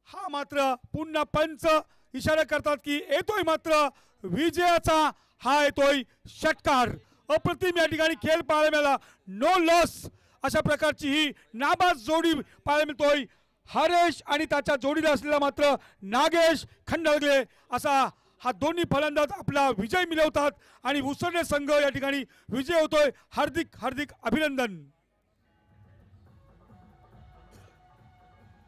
हा मात्र पुन्हा पंच इशारा करतात की येतोय मात्र विजयाचा हा येतोय षटकार. अप्रतिम या ठिकाणी खेळ पाहायला मिळाला. नो लॉस अशा प्रकारची ही नाबाद जोडी पाहायला मिळतोय. हरेश आणि त्याच्या जोडीला असलेला मात्र नागेश खंडाळगे असा हा दोन्ही फलंदाज आपला विजय मिळवतात आणि उसरणे संघ या ठिकाणी विजय होतोय. हार्दिक हार्दिक अभिनंदन.